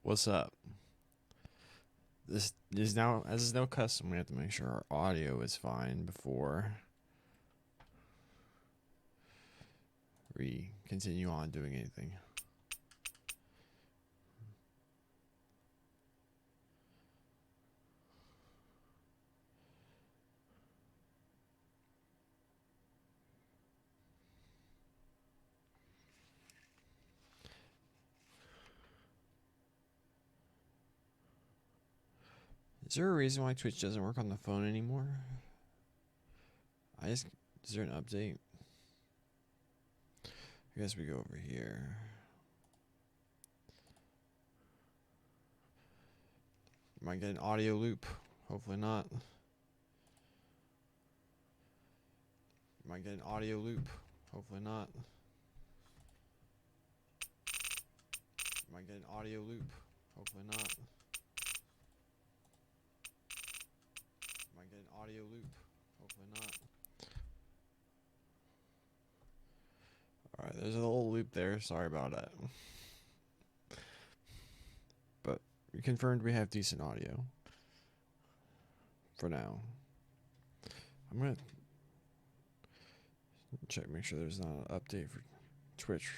What's up? This is now, as is no custom, we have to make sure our audio is fine before we continue on doing anything. Is there a reason why Twitch doesn't work on the phone anymore? Is there an update? I guess we go over here. Might get an audio loop. Hopefully not. Might get an audio loop. Hopefully not. Might get an audio loop. Hopefully not. Might get an audio loop. Hopefully not. Alright, there's a little loop there. Sorry about that. But we confirmed we have decent audio. For now. I'm going to check, make sure there's not an update for Twitch.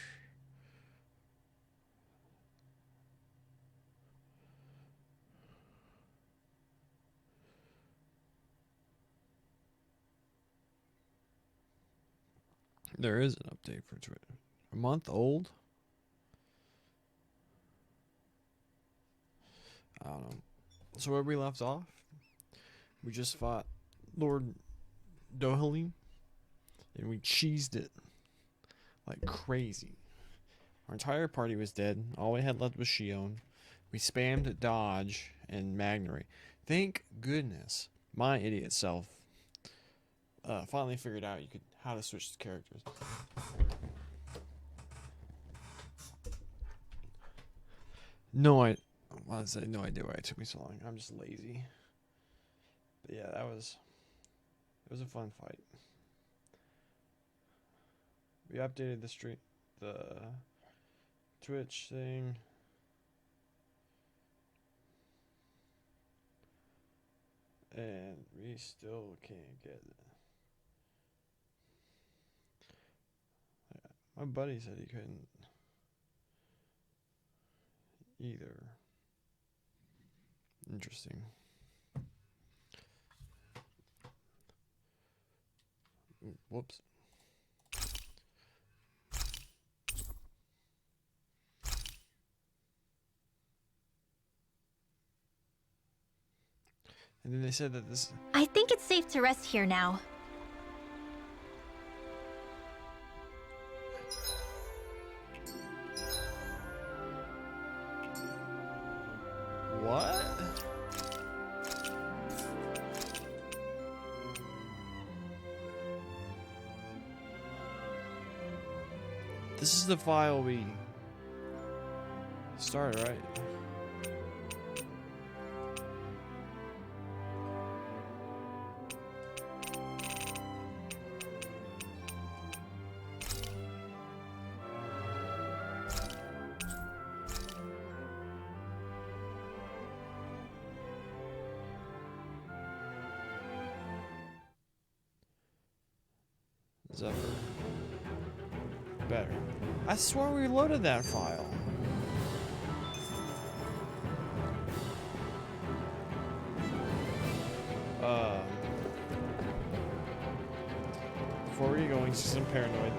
There is an update for Twitch. A month old? I don't know. So where we left off, we just fought Lord Dohalim, and we cheesed it like crazy. Our entire party was dead. All we had left was Shion. We spammed dodge and Magnary. Thank goodness my idiot self finally figured out how to switch the characters. No idea why it took me so long. I'm just lazy. But yeah, it was a fun fight. We updated the Twitch thing. And we still can't get it. My buddy said he couldn't either. Interesting. Whoops. And then they said that this... I think it's safe to rest here now. What? This is the file we started, right? Zephyr. Better. I swore we loaded that file. Before we get going, just I'm paranoid.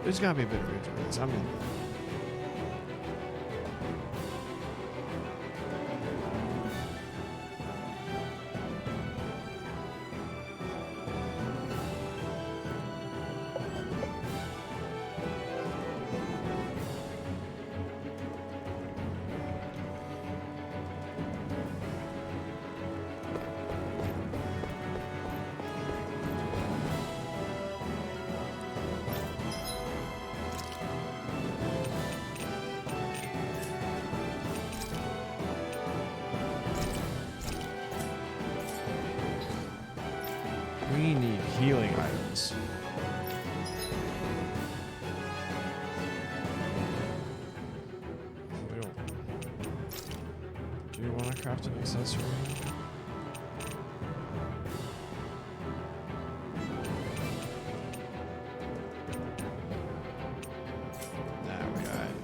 There's gotta be a better way to do this. I mean, We need healing items. We don't. Do you want to craft an accessory? Nah, we got it.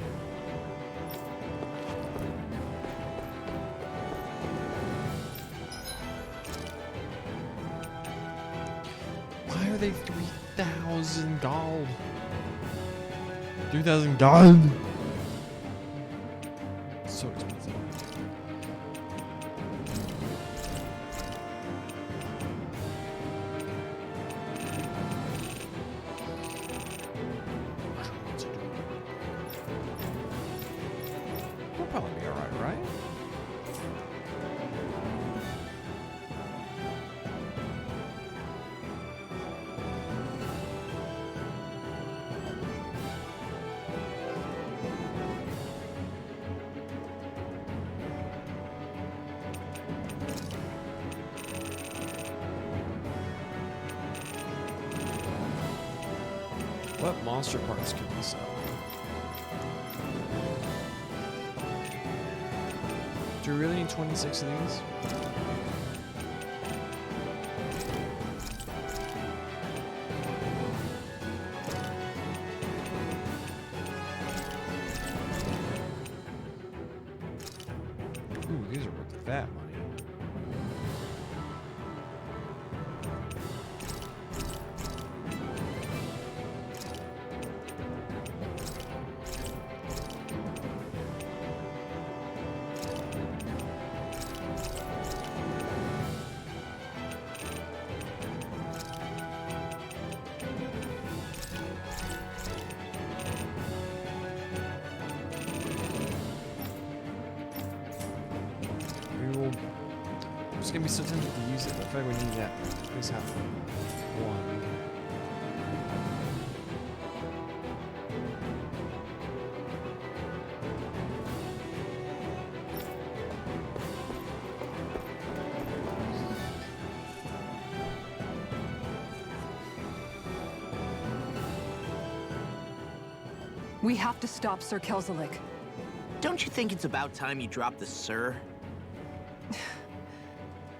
Why are they 3,000 gold? 3,000 gold? So expensive. We'll probably be alright, right? What monster parts can we sell? Do we really need 26 of these? Ooh, these are worth that money. I'm just gonna be so tempted to use it, but I feel like we need that. At least have one. We have to stop Sir Kelzelik. Don't you think it's about time you dropped the sir?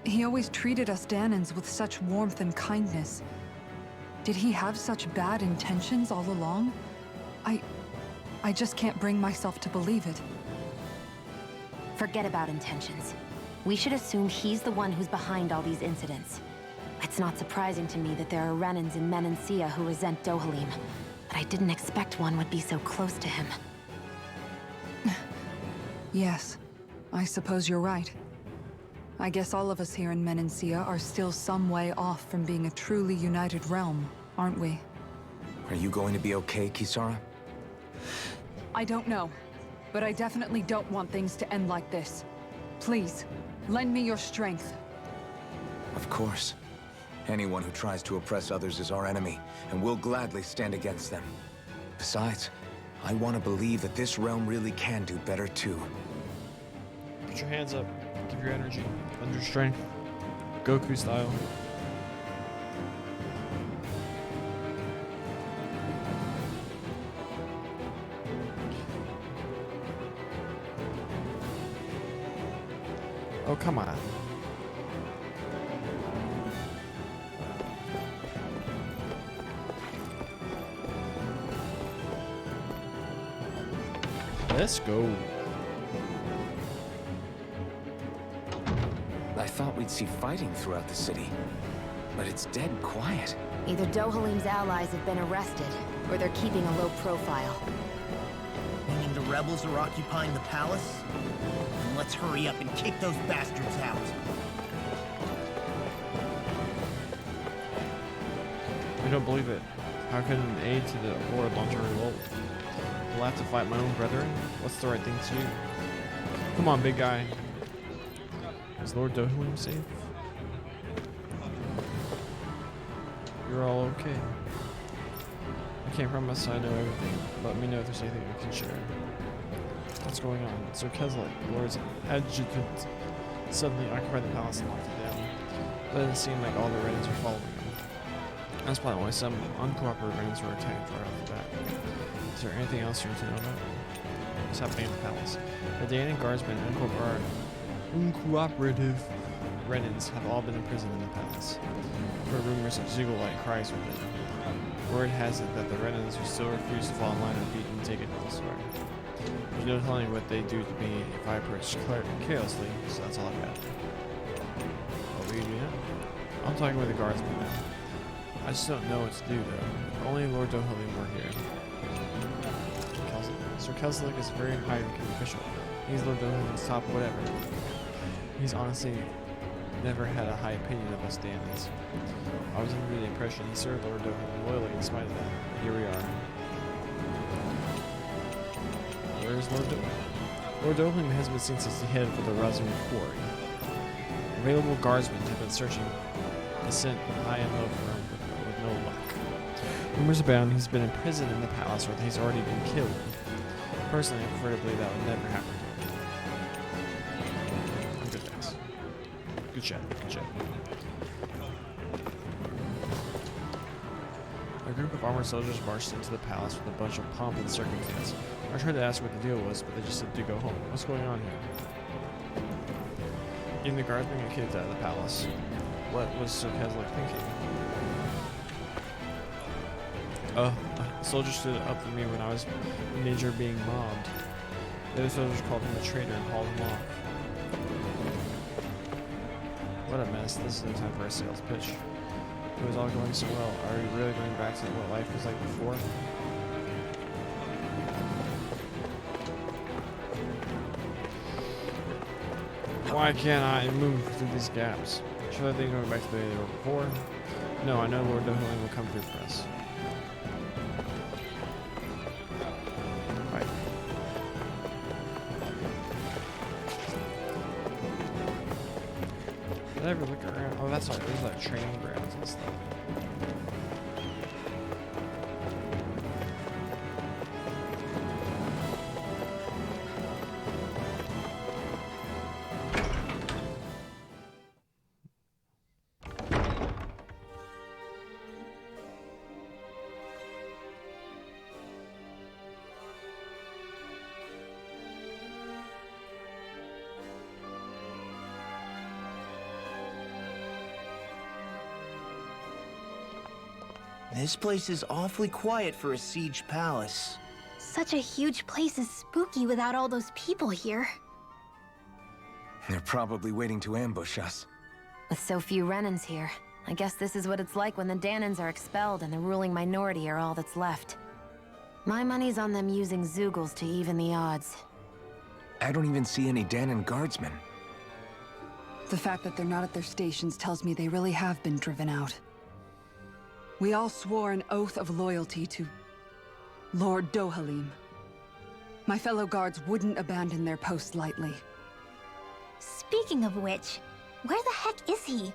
He always treated us Danans with such warmth and kindness. Did he have such bad intentions all along? I just can't bring myself to believe it. Forget about intentions. We should assume he's the one who's behind all these incidents. It's not surprising to me that there are Renans in Menancia who resent Dohalim, but I didn't expect one would be so close to him. Yes, I suppose you're right. I guess all of us here in Menancia are still some way off from being a truly united realm, aren't we? Are you going to be okay, Kisara? I don't know, but I definitely don't want things to end like this. Please, lend me your strength. Of course. Anyone who tries to oppress others is our enemy, and we'll gladly stand against them. Besides, I want to believe that this realm really can do better too. Put your hands up. Give your energy. Under strength. Goku style. Oh, come on. Let's go. I thought we'd see fighting throughout the city, but it's dead quiet. Either Dohalim's allies have been arrested, or they're keeping a low profile. Meaning the rebels are occupying the palace? Then let's hurry up and kick those bastards out. We don't believe it. How can an aid to the Horde launch a revolt? Will I have to fight my own brethren? What's the right thing to do? Come on, big guy. Is Lord Dohalim safe? You're all okay. I can't promise I know everything. Let me know if there's anything I can share. What's going on? Sir Kelzelik, the Lord's adjutant, suddenly occupied the palace and locked it down. but it seemed like all the Renans were following him. That's probably why some uncooperative Renans were attacked right off the bat. Is there anything else you need to know about? What's happening in the palace? The Daenan guardsmen and uncooperative Renans have all been imprisoned in the palace. For rumors of Zeugle-like cries within. Word has it that the Renans who still refuse to fall in line are beaten taken elsewhere. There's no telling what they do to me if I approach carelessly, so that's all I've got. What will you do now? I'm talking with the guardsmen now. I just don't know what to do though. If only Lord Dohalim were here. Sir Kelsic is a very high-ranking official. He's Lord Dohalim's top whatever. He's honestly never had a high opinion of us Daemons. I was under the impression he served Lord Dohalim loyally in spite of that. But here we are. Where's Lord Dohalim? Lord Dohalim has been seen since he headed for the Razun Quarry. Available guardsmen have been searching descent high and low for him with no luck. Rumors abound he's been imprisoned in the palace or that he's already been killed. Personally, I prefer to believe that would never happen to him. Good thanks. Good chat. Good chat. A group of armored soldiers marched into the palace with a bunch of pomp and circumstance. I tried to ask what the deal was, but they just said to go home. What's going on here? Even the guardsmen got kicked out of the palace. What was Sir Kelsic thinking? A soldier stood up for me when I was in danger of being mobbed. The other soldiers called him a traitor and hauled him off. What a mess. This is no time for a sales pitch. It was all going so well. Are we really going back to what life was like before? Why can't I move through these gaps? Should I think going back to the way they were before? No, I know Lord Dohalim will come through for us. Right. Did I ever look around? Oh, that's right. There's like training grounds and stuff. This place is awfully quiet for a siege palace. Such a huge place is spooky without all those people here. They're probably waiting to ambush us. With so few Renans here, I guess this is what it's like when the Daenons are expelled and the ruling minority are all that's left. My money's on them using Zeugles to even the odds. I don't even see any Daenan guardsmen. The fact that they're not at their stations tells me they really have been driven out. We all swore an oath of loyalty to Lord Dohalim. My fellow guards wouldn't abandon their post lightly. Speaking of which, where the heck is he?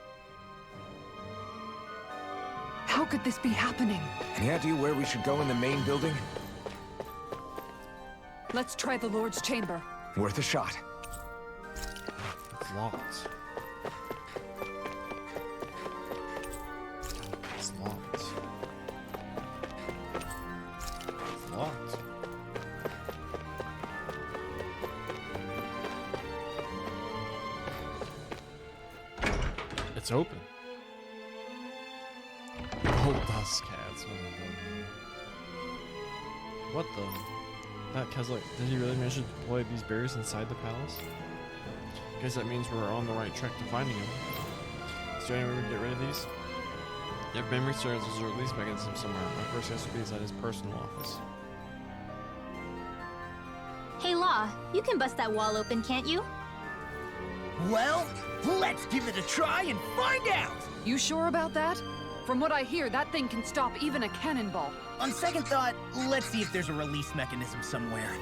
How could this be happening? Any idea where we should go in the main building? Let's try the Lord's chamber. Worth a shot. It's locked. It's locked. It's locked. It's open. Oh, dust cats. What the? That Kelsic, did he really manage to deploy these barriers inside the palace? Guess that means we're on the right track to finding him. Is there any way we can get rid of these? If memory serves, there's a release mechanism somewhere. My first guess would be inside his personal office. Hey Law, you can bust that wall open, can't you? Well, let's give it a try and find out! You sure about that? From what I hear, that thing can stop even a cannonball. On second thought, let's see if there's a release mechanism somewhere.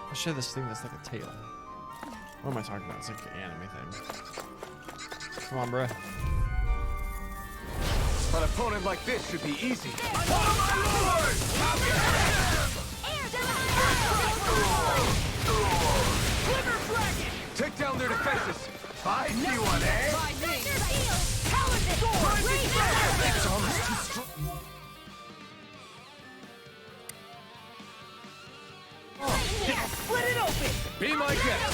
I should have this thing that's like a tail. What am I talking about? It's like an anime thing. Come on, bruh. An opponent like this should be easy. Take down their defenses. I see one, eh? It's almost too strong. Split it open! Be my guest.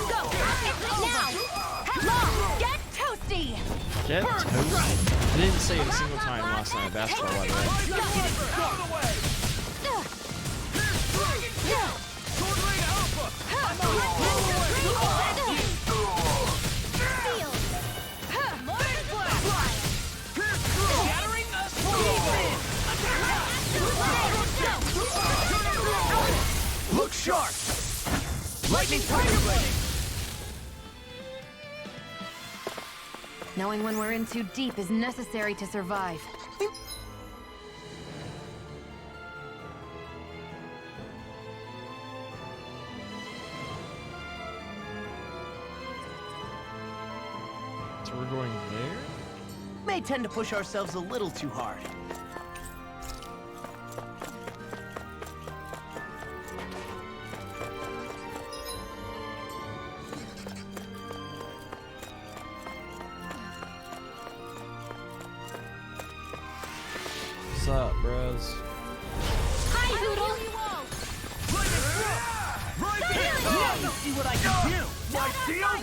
Go! Now! Get toasty! Get toast. I didn't say it a single time last night at basketball, by the way. Look sharp. Lightning tiger blade. Knowing when we're in too deep is necessary to survive. So we're going there? May tend to push ourselves a little too hard. What's up, bros? Hi, Doodle! Now you see what I can do! My shield?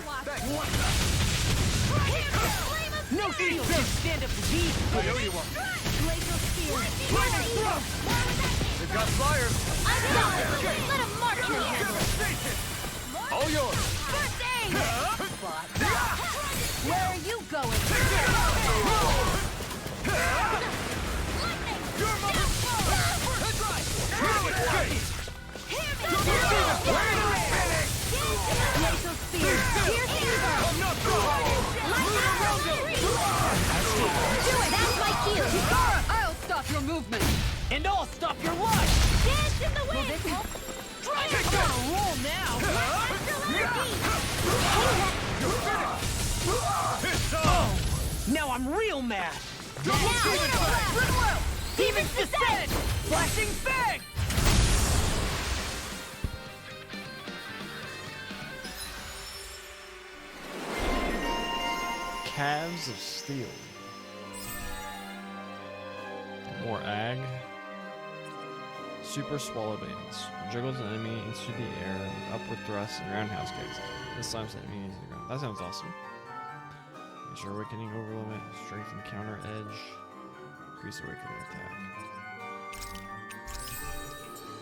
No shield can stand up to these! I know you won't. They've got flyers. Let him march your handle! All yours. First aid! Where are you going? I'll stop your movement! And I'll stop your luck! Dance in the wind! It's on a roll now! Now I'm real mad! Demon's Descent! Flashing Fang! Calves of Steel. More ag. Super swallow bands. Juggles an enemy into the air with upward thrusts and roundhouse kicks. This slams the enemy into the ground. That sounds awesome. Increase your awakening over limit. Strength and counter edge. Increase awakening attack.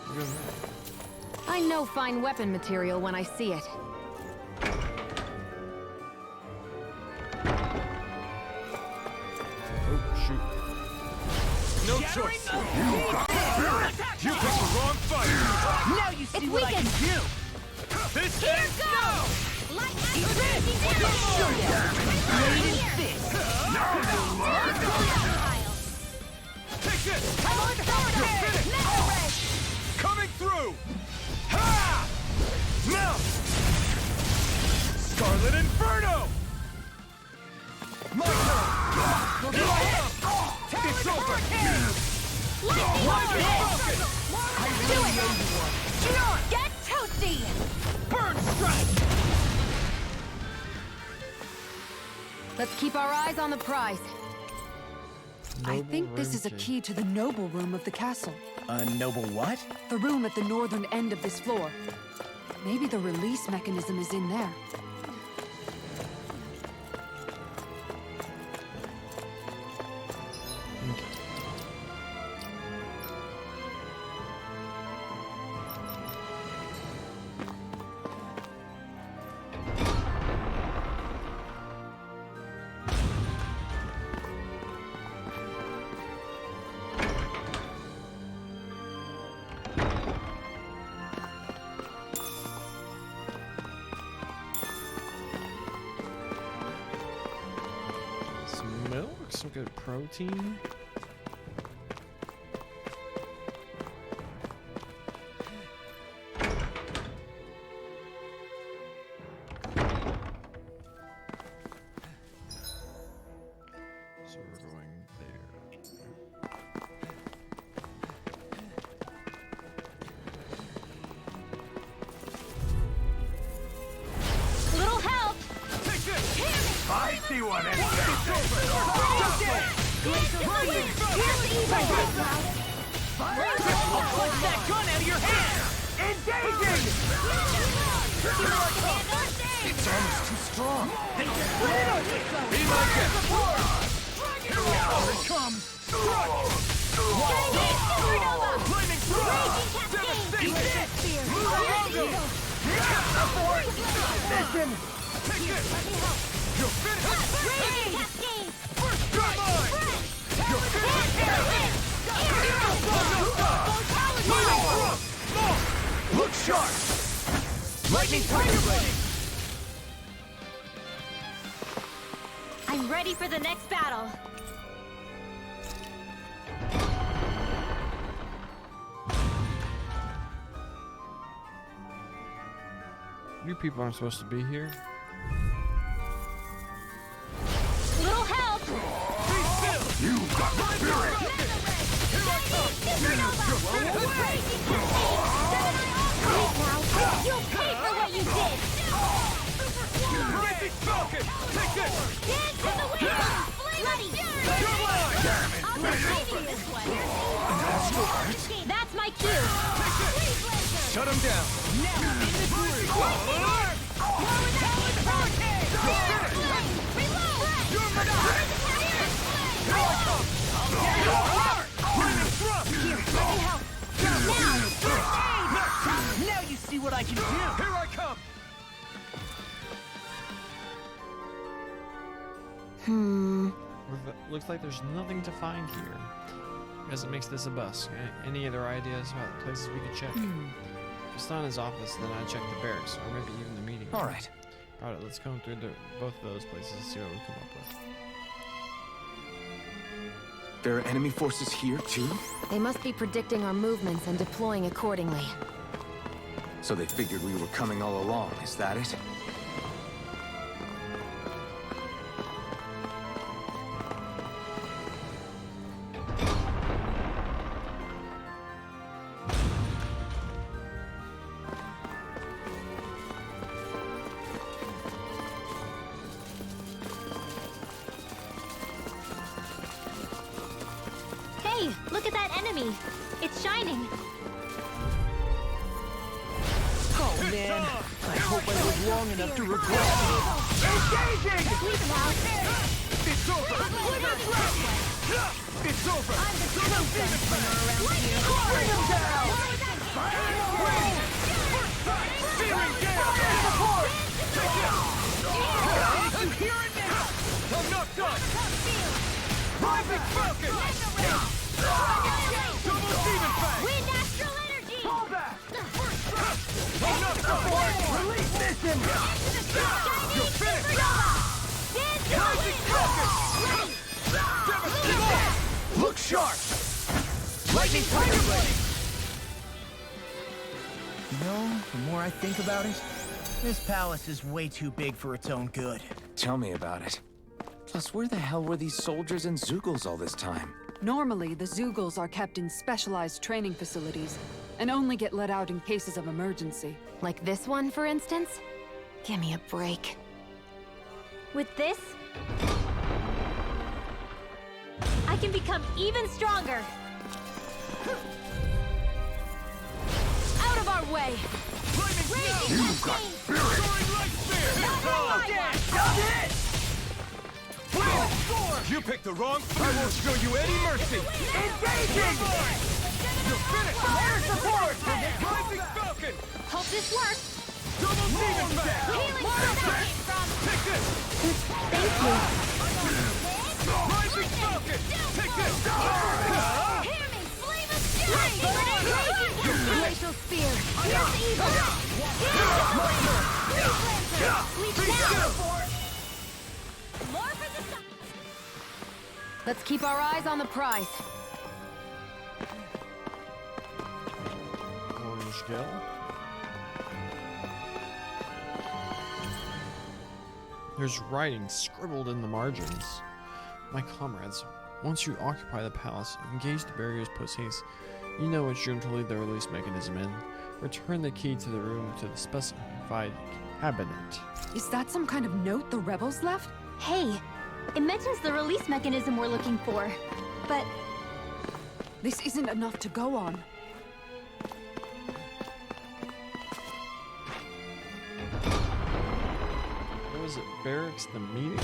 Look at that. I know fine weapon material when I see it. Oh, shoot. No choice. You picked the wrong fight. Now you see what I can do! This Here is goes! Blade and fist! Take this. I'm on forward! Metal ray! Coming through. Ha! Now. Scarlet Inferno. My turn. It's over. Get toasty! Burn strike! Let's keep our eyes on the prize. I think this is a Noble key to the noble room of the castle. A noble what? The room at the northern end of this floor. Maybe the release mechanism is in there. Okay. Some milk, some good protein. want any I'll punch that gun out of your hand! Engaging! Its armor's too strong. Be my guest! Here it comes! Flaming thrust! Devastation! Listen! Take this! You'll finish! First try mine! You'll finish! Look sharp! Lightning Tiger Blade! I'm ready for the next battle. You people aren't supposed to be here. Little help! Be still! You got the spirit! Here I come! You'll pay for what you did! Horrific Falcon! Take this! Dance to the wind! Bloody fury! You're mine! I'll be saving this one! That's my cue! Shut him down! Now I'm in the groove! You're my guy! Here I come! Flaming thrust! Here, let me help! Now you see what I can do! Here I come! Looks like there's nothing to find here. As it makes this a bus. Any other ideas about places we could check? If it's not his office, then I'd check the barracks, or maybe even the meeting room. All right. Alright, let's go through both of those places and see what we come up with. There are enemy forces here, too? They must be predicting our movements and deploying accordingly. So they figured we were coming all along, is that it? Hey, look at that enemy! It's shining! Oh man! I hope I live long enough to regret it! Engaging! Sleep now! It's over! It's over! I'm the true gunslinger around here! Bring him down! Wind! Searing gale! Support! Take it! I'm here and now! I'm not done! Rising Falcon! Double Demon Fang! Wind astral energy! Pull back! I'm not done! Release mission! You're finished! Rising Falcon! Devastation! Look sharp! Lightning Tiger Blade! You know, the more I think about it, this palace is way too big for its own good. Tell me about it. Plus, where the hell were these soldiers and Zeugles all this time? Normally, the Zeugles are kept in specialized training facilities and only get let out in cases of emergency. Like this one, for instance? Give me a break. With this, I can become even stronger! Out of our way! Raging cascade! Soaring Light Spear! That's it! You picked the wrong I won't show you any mercy! Engaging! You're finished! Air support! Rising Falcon! Hope this works! Double Demon Fang! Healing where that came from! Take this! Thank you! Rising Falcon! Take this! Hear me! Flame of fury! Glacial spear! Here's evil! Sleep now! More for the sun! Let's keep our eyes on the prize. Orange gel. There's writing scribbled in the margins. My comrades, once you occupy the palace, engage the barriers post haste. You know which room to leave the release mechanism in. Return the key to the room to the specified cabinet. Is that some kind of note the rebels left? Hey, It mentions the release mechanism we're looking for. But This isn't enough to go on. What was it? Barracks, the meeting room?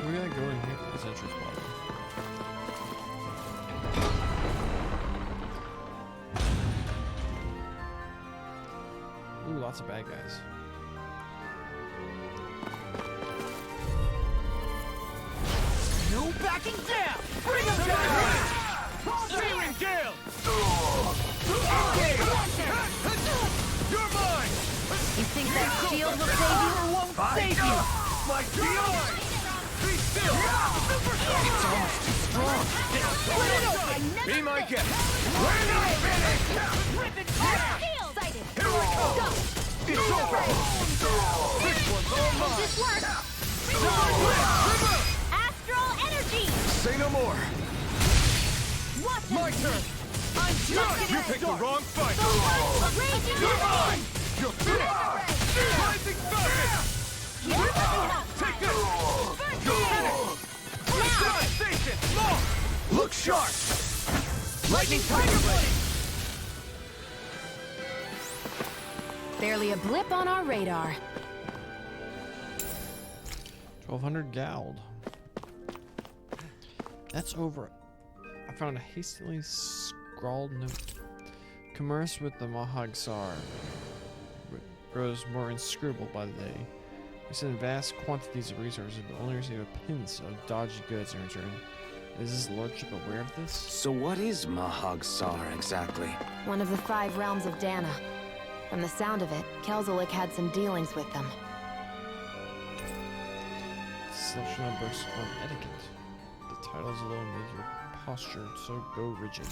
We gotta go in here for this entrance bottom. Ooh, lots of bad guys. No backing down! Bring him down! Searing Gale! You're mine! You think that shield will save you? Won't save you! My shield! Be still! It's almost too strong! Split it open! Be my guest! We're not finished! Rip it back! excited. Here we go! It's over! This one's all Will mine! this work? Astral energy. Say no more! Watch My it. turn! You picked the wrong fight! Raging You're energy. mine! You're finished! Rising Falcon! Take this! You're finished! First station! Long! Look sharp! Lightning Tiger Blade! Barely a blip on our radar. 1200 gold. That's over. I found a hastily scrawled note. Commerce with the Mahagsar grows more inscrutable by the day. We send vast quantities of resources, but only receive a pinch of dodgy goods in return. Is his lordship aware of this? So what is Mahagsar exactly? One of the 5 realms of Dana. From the sound of it, Kelzelik had some dealings with them. Selection of books on etiquette. The titles alone make your posture so go rigid.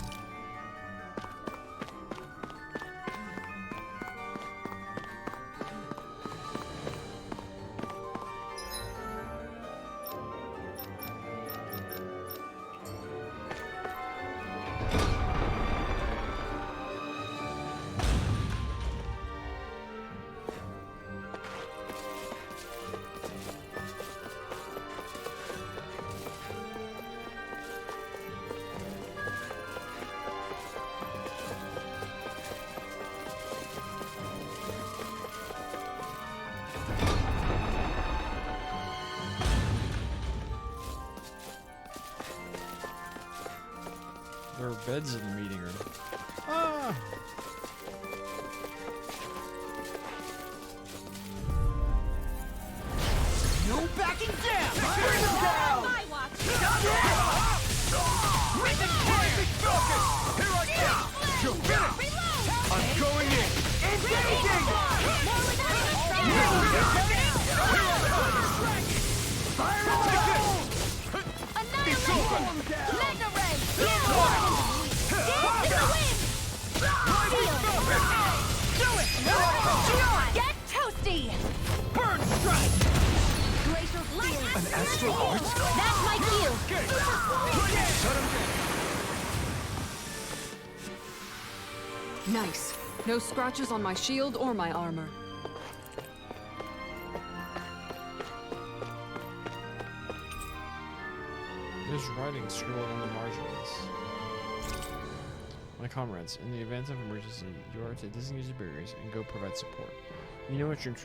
There are beds in the meeting room. Ah! No backing down! Bring him down! My watch. Rising Falcon! Here I come! You're finished! I'm going in! Engaging! Fire away! It's over! Mega ray. Dance in the wind. Do it! Get toasty. Bird strike! Glacial spear. An astral arts? That's my cue. Shut him down! Nice. No scratches on my shield or my armor. There's writing scrawled on the margins. My comrades, in the event of emergency, you are to disengage the barriers and go provide support. You know which room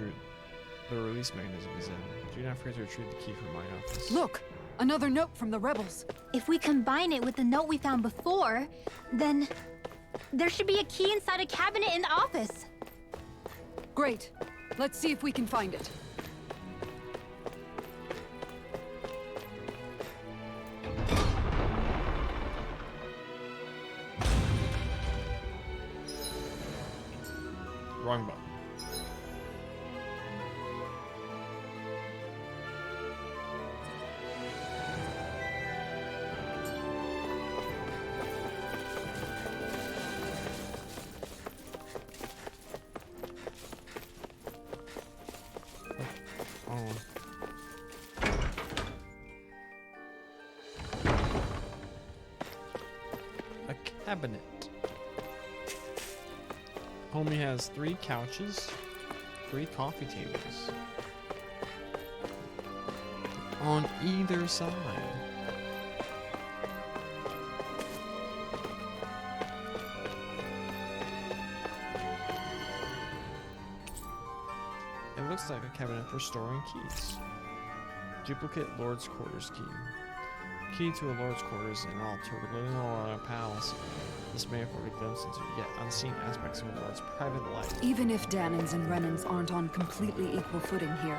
the release mechanism is in. Do not forget to retrieve the key from my office. Look! Another note from the rebels. If we combine it with the note we found before, then there should be a key inside a cabinet in the office. Great. Let's see if we can find it. Wrong button. Oh. A cabinet. Homie has 3 couches, 3 coffee tables on either side. It looks like a cabinet for storing keys. Duplicate Lord's Quarters key. Key to a Lord's Quarters in all Torgalino Palace. This may afford a glimpse into yet unseen aspects of a Lord's private life. Even if Danans and Renans aren't on completely equal footing here,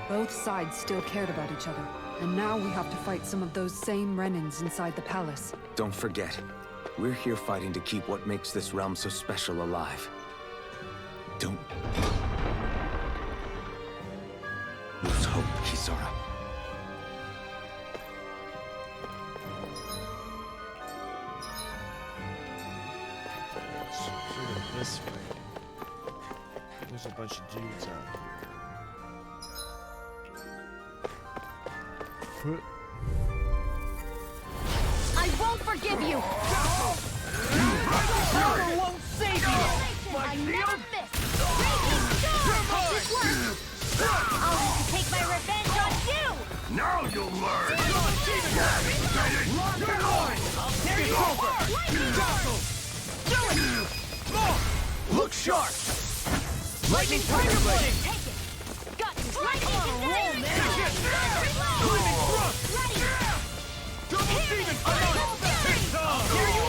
both sides still cared about each other. And now we have to fight some of those same Renans inside the palace. Don't forget, we're here fighting to keep what makes this realm so special alive. Don't lose hope, Kisara. Sort of this way. There's a bunch of dudes out here. I won't forgive you! Power won't save you! I never miss! Raging storm! This works! I'll have to take my revenge on you! Now you'll learn! I'll tear you over! Do it! Look sharp! Lightning Tiger Blade! Take it! Got you! Lightning Roll, man! Lightning Thrust! Double Demon Fire! Here you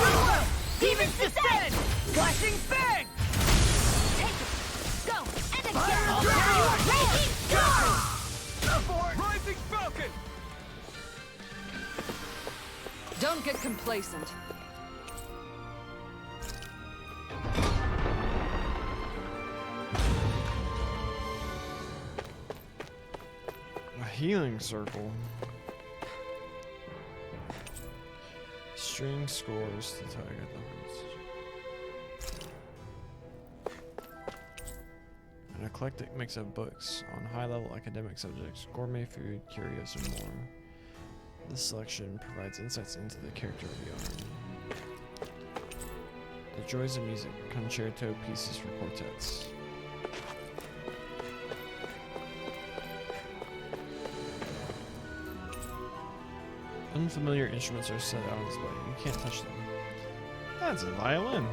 are! Demons Descend! Flashing Fang! Take it! Go! And again! I'll tear you! Raging storm! Rising Falcon! Don't get complacent. A healing circle. String scores to target levels. An eclectic mix of books on high-level academic subjects, gourmet food, curios, and more. This selection provides insights into the character of the owner. The joys of music, concerto pieces for quartets. Unfamiliar instruments are set out on display. You can't touch them. That's a violin.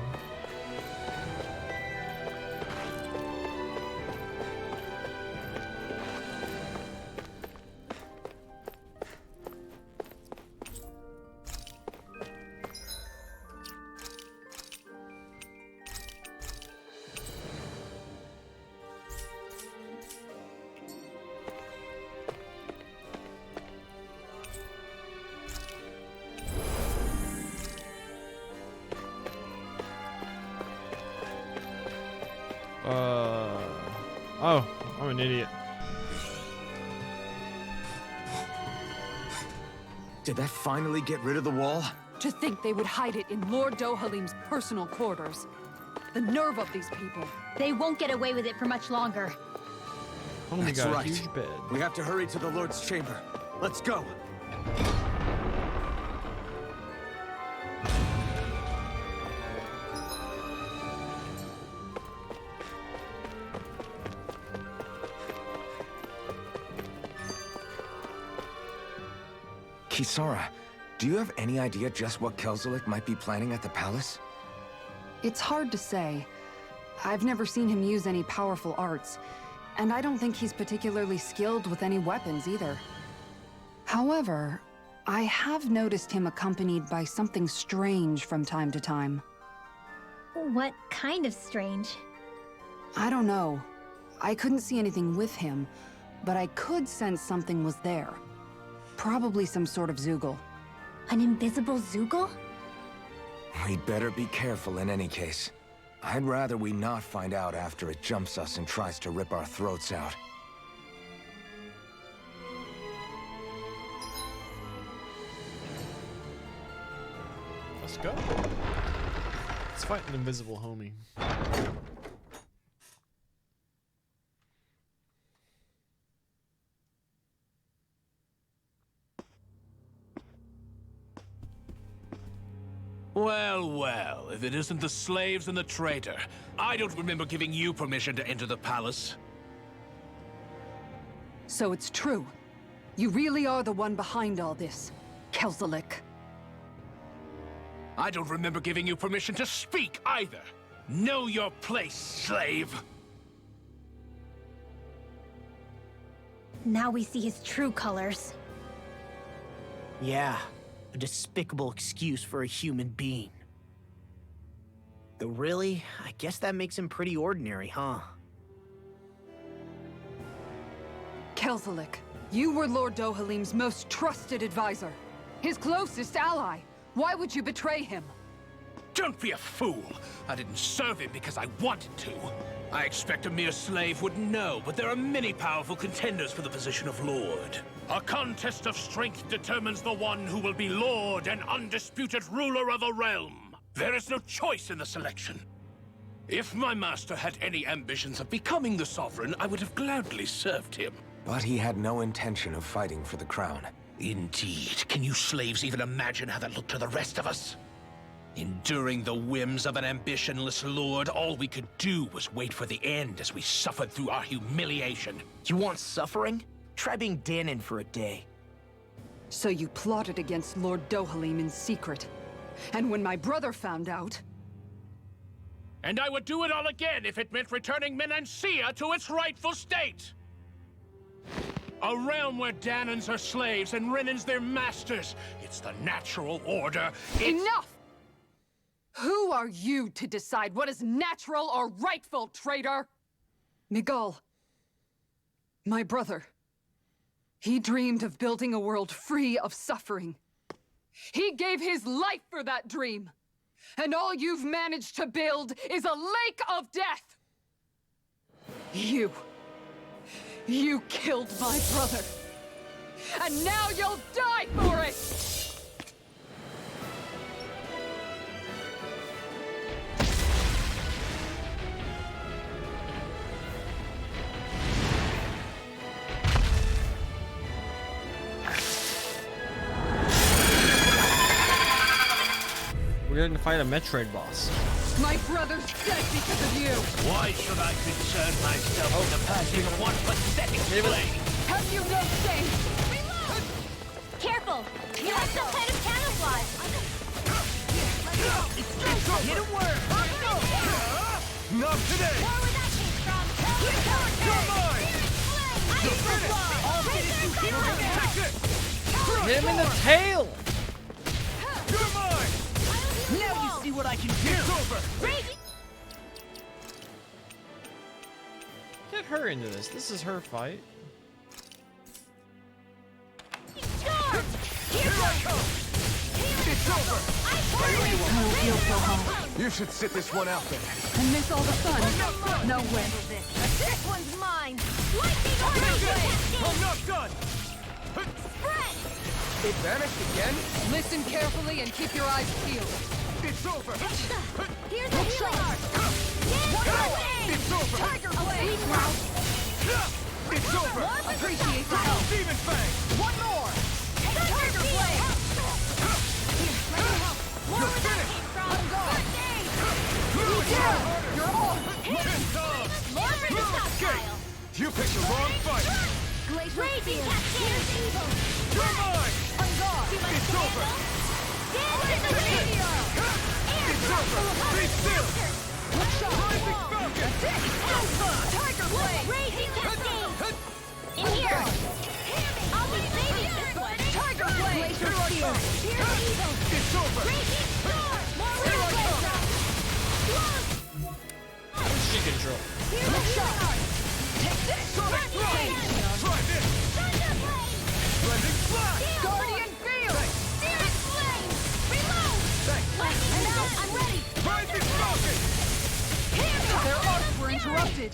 Oh, I'm an idiot. Did that finally get rid of the wall? To think they would hide it in Lord Dohalim's personal quarters. The nerve of these people. They won't get away with it for much longer. Only That's got right. a huge bed. We have to hurry to the Lord's chamber. Let's go. Kisara, do you have any idea just what Kelzelik might be planning at the palace? It's hard to say. I've never seen him use any powerful arts, and I don't think he's particularly skilled with any weapons either. However, I have noticed him accompanied by something strange from time to time. What kind of strange? I don't know. I couldn't see anything with him, but I could sense something was there. Probably some sort of Zoogle. An invisible Zoogle? We'd better be careful in any case. I'd rather we not find out after it jumps us and tries to rip our throats out. Let's go. Let's fight an invisible homie. Well, well, if it isn't the slaves and the traitor. I don't remember giving you permission to enter the palace. So it's true. You really are the one behind all this, Kelzelik. I don't remember giving you permission to speak either. Know your place, slave. Now we see his true colors. Yeah, a despicable excuse for a human being. Though really, I guess that makes him pretty ordinary, huh? Kelzelik, you were Lord Dohalim's most trusted advisor. His closest ally. Why would you betray him? Don't be a fool. I didn't serve him because I wanted to. I expect a mere slave would know, but there are many powerful contenders for the position of Lord. A contest of strength determines the one who will be Lord and undisputed ruler of a realm. There is no choice in the selection. If my master had any ambitions of becoming the sovereign, I would have gladly served him. But he had no intention of fighting for the crown. Indeed. Can you slaves even imagine how that looked to the rest of us? Enduring the whims of an ambitionless lord, all we could do was wait for the end as we suffered through our humiliation. You want suffering? Try being Danon for a day. So you plotted against Lord Dohalim in secret. And when my brother found out... And I would do it all again if it meant returning Menancia to its rightful state! A realm where Danons are slaves and Renans their masters. It's the natural order. Enough! Who are you to decide what is natural or rightful, traitor? Miguel, my brother, he dreamed of building a world free of suffering. He gave his life for that dream. And all you've managed to build is a lake of death! You killed my brother. And now you'll die for it! We're going to fight a Metroid boss. My brother's dead because of you! Why should I concern myself with the passing of one pathetic slave? Have you no shame? Careful! You have some kind of camouflage! Didn't work! Not today! More where that came from! Here's how it You're goes! mine! Ice Blow! Hit him in the tail! You're mine! Now you see what I can do! It's over! Get her into this. This is her fight. Charge! Here I come! It's over! I don't feel so hot. You should sit this one out then. And miss all the fun. No way. This one's mine! Lightning order! I'm not done! Spread! It vanished again? Listen carefully and keep your eyes peeled. It's over! Here's a healing art! It's over! Tiger A Blade! sweet mouth! It's over! Appreciate the help. Demon Fang! One more! Tiger Blade! More where that came from! You're all... More for the stockpile! You picked the wrong fight! Raging Cascade! Evil! You're mine! On guard! It's over! Dance in the meteor! It's over! Be still! Rising Falcon! Tiger Blade! Raging Cascade! In here! I'll be saving this one! Tiger Blade! Glacier Shield! Here's evil! It's over! Raging Storm! More where that came from! She control. Here's a healing art! Take this! Sonic Thrust! Try this! Thunder Blade! Blending Flash! Guardian Field! Spirit Flame! Reload! Thanks! Lightning Bolt! I'm ready! Rising Falcon! Their arcs were interrupted.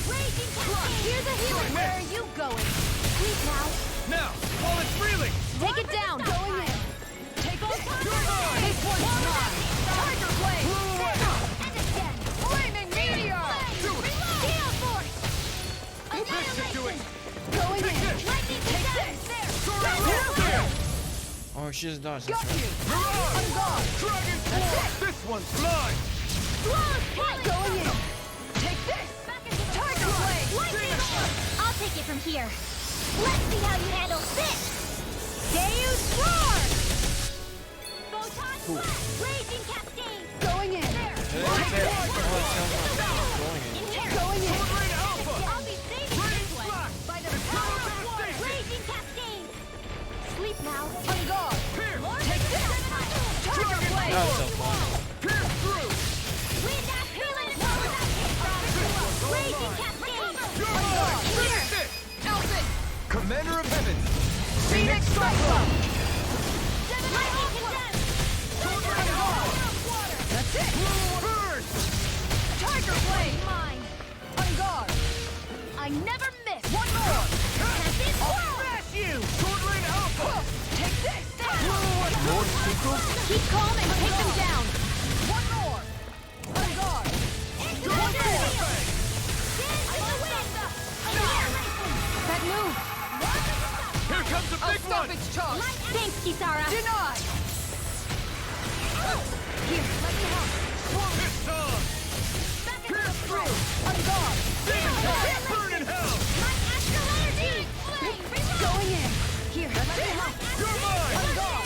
Raging Cascade! Here's a healing! Where are you going? Squeeze now! Now, while it's reeling! Take it down! Going in! Take all time! Oh, she just dodged. Got That's you! right. I'm gone! Dragon Force! This one's mine! Going in! Take this! Tiger Blade! Lightning bolt! I'll take it from here. Let's see how you handle this. Deus Roar! Photon blast! Raging cascade! Going in! Right there. Oh, it's going in. In here! Going in! I'll be saving this one by the power of war! Raging cascade! Sleep now. On guard! Lord Take of this! Empire! Tiger Blade! That was so fun. Pierce through! Wind dash healing! Raging cascade! You're mine! Finish it! Elfin! Commander of Heaven! Phoenix Strike! Lightning condemned! That's it! Burn! Tiger Blade! Mine! On guard! I never miss! One more! Tempest Whirl! Smash you! Sword Rain Alpha! Take this! Lord Sequel? Keep calm and take them down! One more! On guard! Into One the more! field! Dance in the wind! Here! That move! Here comes the I'll big stop one! its charge! Thanks, Kisara! Denied! Here, let me help! It's on! Pierce through! On guard! Burn in hell! My astral energy! Going in! Here, let me help! You're mine! On guard!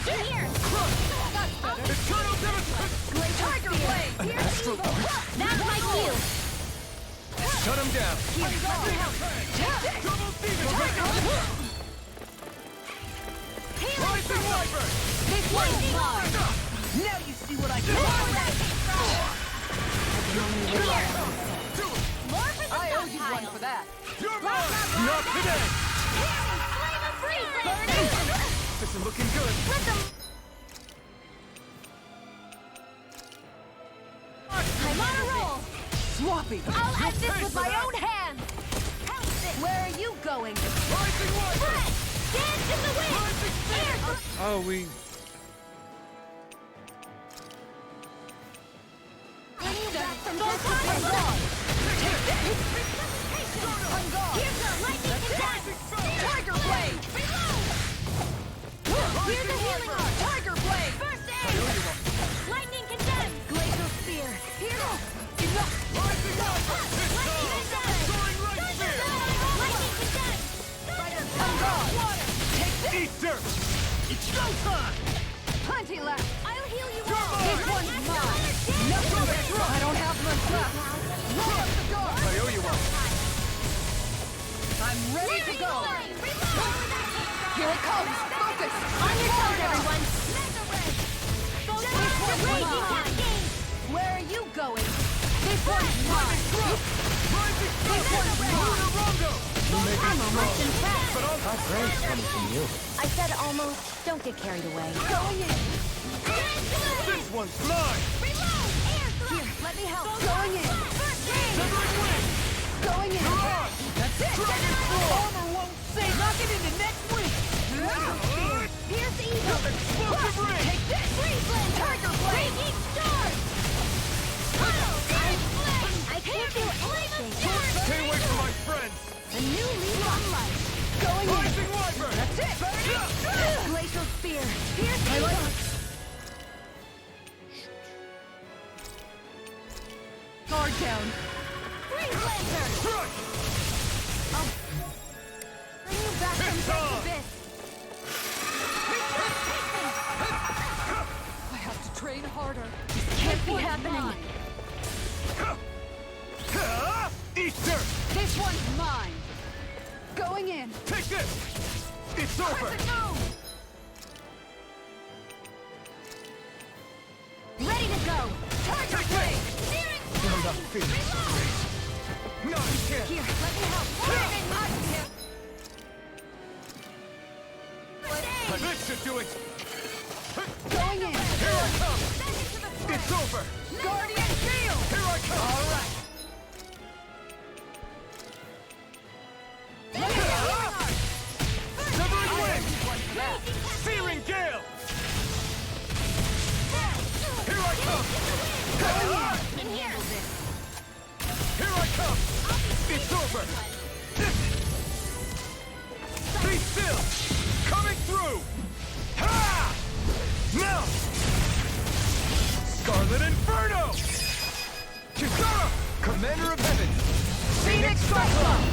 In here! That's better! Eternal Devastation! Tiger Blade! Astral That's my cue! Shut him down! Here, let me help! Take this! Double Demon! Healing Rising Wyvern! This one's mine! Now you see what I can do! In here! Do it! More for the I owe you one stockpile! for that! You're mine! Not today! Flame of freezing! This is looking good! Let them... I'm on a roll! Swappy! I'll end this pay with for my that. own hands! How's this? Where are you going? Rising Wyvern! Fred! Dance in the wind! Air Oh, we. back from Photon blast! On guard! Here's the lightning condemned! Tiger Blade! Here's the healing arm! Tiger Blade! First aid! Lightning condemned! Glacial Spear! Here! Enough! Rising Wyvern! Lightning condemned! Soaring Light Spear! Lightning condemned! On guard! Take this! Eat dirt! It's showtime! Plenty left! I'll heal you You're all! mine! This one's mine! Nothing left! I don't have much left! Roll up the guard! I owe you one! I'm ready to go! Here it comes! Focus! On your toes, everyone! Raging cascade! Where are you going? This one's mine! Rising This one's mine! Rongo! I'm almost impressed. But I'll Praise coming from you. I said almost. Don't get carried away. Going in! This one's mine! Here, let me help! Going in! Severing Wind! Going in! on! That's it! Dragon Force! Armor won't save! Knock it into next week! Here's the eagle! Explosive Ring! Take this! Freezeland! Tiger Blade! Raging stars! I can't do anything! Stay away from my friends! A new lease on life! Going in! Rising Wyvern! That's it! Glacial Spear! Here's the eagle! Guard down! Freeze laser! Crush! Bring you back from It's this on! abyss! I have to train harder. Can't be happening! Eat dirt! This one's mine! Going in! Take this! It's over! Crescent moon! Ready to go! Tiger Blade! I'm not feeling so great. No, you can't! Here, let me help! I can't! This should do it! Going in! Here I come! It's over! Guardian Shield! Here I come! All right! Severing Wind! Searing Gale! Here I come! In here! Here I come! It's over! Be still! Coming through! Ha! Now! Scarlet Inferno! Kisara! Commander of Heaven! Phoenix Cyclone!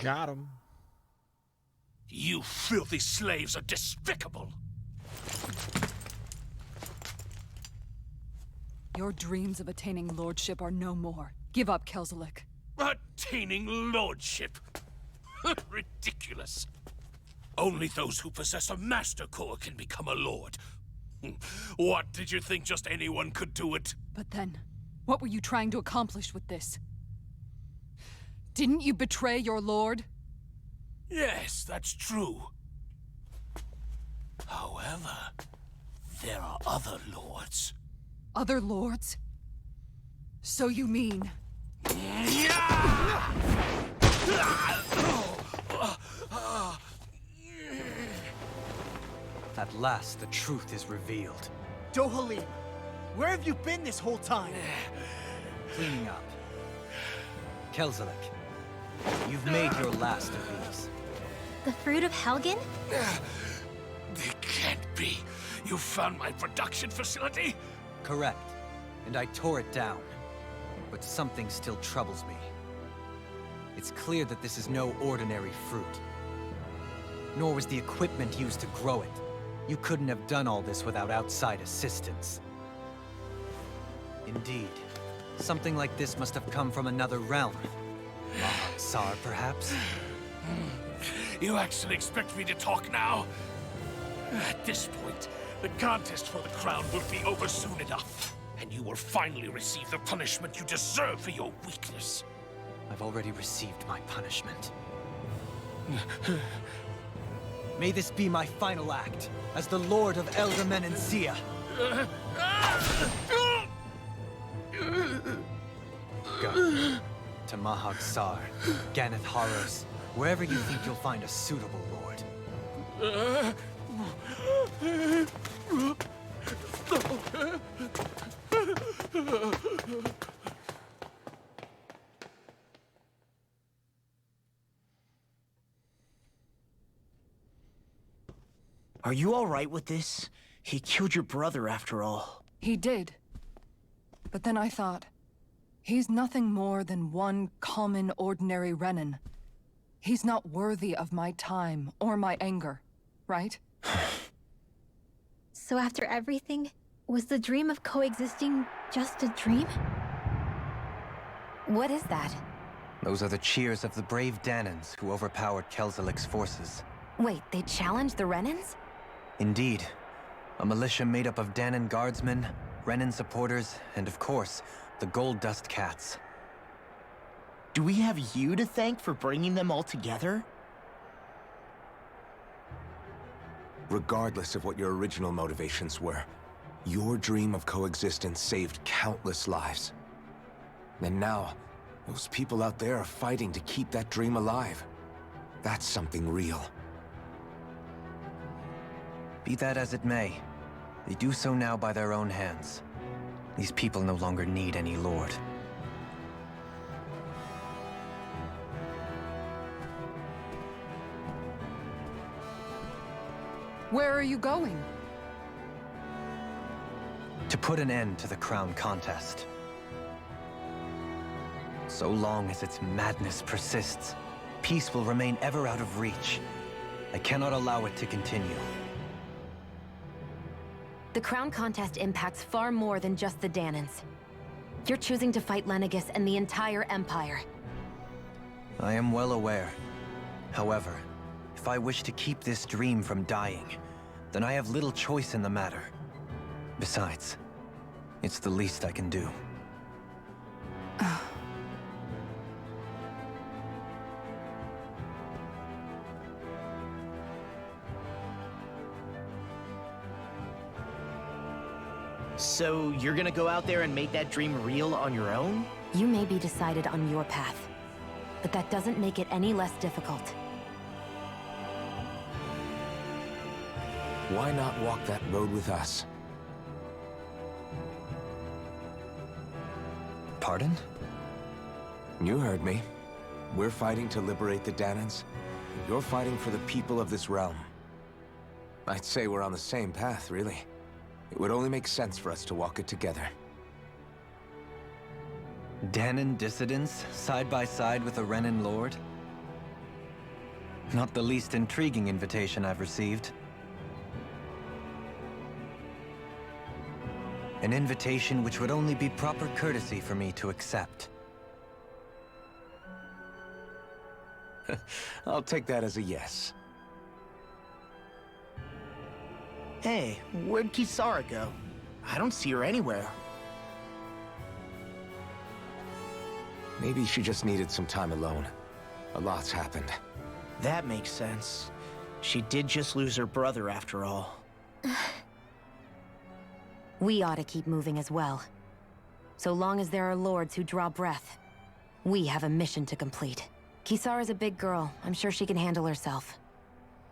Got him. You filthy slaves are despicable! Your dreams of attaining lordship are no more. Give up, Kelzelik. Attaining lordship? Ridiculous. Only those who possess a master core can become a lord. What, did you think just anyone could do it? But then, what were you trying to accomplish with this? Didn't you betray your lord? Yes, that's true. However, there are other lords. Other lords? So you mean... At last, the truth is revealed. Dohalim, where have you been this whole time? Cleaning up. Kelzelik, you've made your last of these. The fruit of Helgen? It can't be. You found my production facility? Correct. And I tore it down. But something still troubles me. It's clear that this is no ordinary fruit. Nor was the equipment used to grow it. You couldn't have done all this without outside assistance. Indeed. Something like this must have come from another realm. Mahag-Sar, perhaps? You actually expect me to talk now? At this point, the contest for the crown will be over soon enough. And you will finally receive the punishment you deserve for your weakness. I've already received my punishment. May this be my final act, as the Lord of Elder Menancia. Go. To Mahag-Sar, Ganeth Haros, wherever you think you'll find a suitable lord. Are you all right with this? He killed your brother after all. He did. But then I thought, he's nothing more than one common, ordinary Renan. He's not worthy of my time or my anger, right? So after everything, was the dream of coexisting just a dream? What is that? Those are the cheers of the brave Danans who overpowered Kelzelik's forces. Wait, they challenged the Renans? Indeed. A militia made up of Danan guardsmen, Renan supporters, and of course, the Gold Dust Cats. Do we have you to thank for bringing them all together? Regardless of what your original motivations were, your dream of coexistence saved countless lives. And now, those people out there are fighting to keep that dream alive. That's something real. Be that as it may, they do so now by their own hands. These people no longer need any lord. Where are you going? To put an end to the crown contest. So long as its madness persists, peace will remain ever out of reach. I cannot allow it to continue. The crown contest impacts far more than just the Danans. You're choosing to fight Lenegis and the entire Empire. I am well aware. However, if I wish to keep this dream from dying, then I have little choice in the matter. Besides, it's the least I can do. So you're gonna go out there and make that dream real on your own? You may be decided on your path, but that doesn't make it any less difficult. Why not walk that road with us? Pardon? You heard me. We're fighting to liberate the Danans. You're fighting for the people of this realm. I'd say we're on the same path, really. It would only make sense for us to walk it together. Danan dissidents, side by side with a Renan lord? Not the least intriguing invitation I've received. An invitation which would only be proper courtesy for me to accept. I'll take that as a yes. Hey, where'd Kisara go? I don't see her anywhere. Maybe she just needed some time alone. A lot's happened. That makes sense. She did just lose her brother after all. We ought to keep moving as well. So long as there are lords who draw breath, we have a mission to complete. Kisara's a big girl. I'm sure she can handle herself.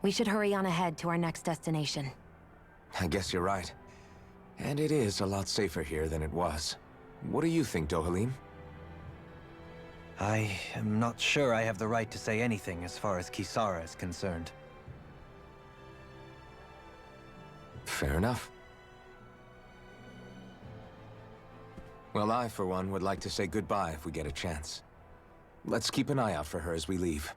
We should hurry on ahead to our next destination. I guess you're right. And it is a lot safer here than it was. What do you think, Dohalim? I am not sure I have the right to say anything as far as Kisara is concerned. Fair enough. Well, I, for one, would like to say goodbye if we get a chance. Let's keep an eye out for her as we leave.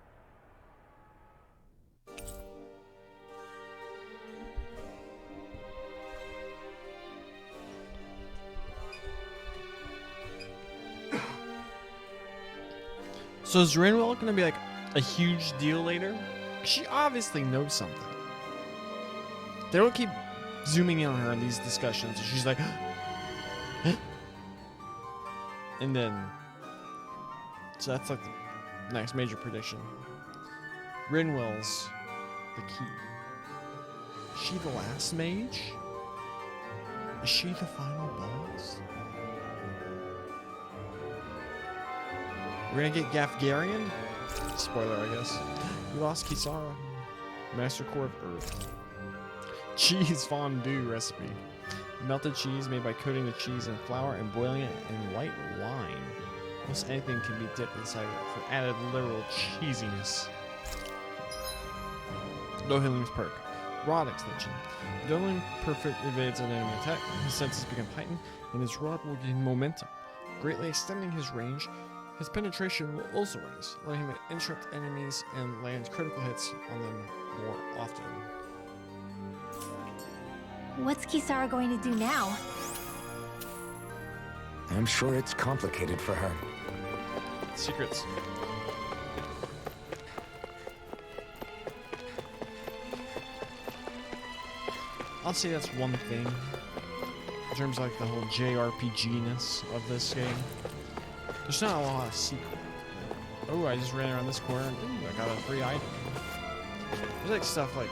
So is Rinwell gonna be like a huge deal later? She obviously knows something. They don't keep zooming in on her in these discussions. She's like, and then, so that's like the next major prediction. Rinwell's the key. Is she the last mage? Is she the final boss? We're gonna get Gafgarian? Spoiler, I guess. We lost Kisara. Master Core of Earth. Cheese fondue recipe. Melted cheese made by coating the cheese in flour and boiling it in white wine. Almost anything can be dipped inside it for added literal cheesiness. Dohalim's perk. Rod extension. Dohalim perfect evades an enemy attack. His senses become heightened, and his rod will gain momentum, greatly extending his range. His penetration will also rise, letting him interrupt enemies and land critical hits on them more often. What's Kisara going to do now? I'm sure it's complicated for her. Secrets. I'll say that's one thing in terms of like the whole JRPG-ness of this game. There's not a lot of secret. Oh, I just ran around this corner and ooh, I got a free item. There's like stuff like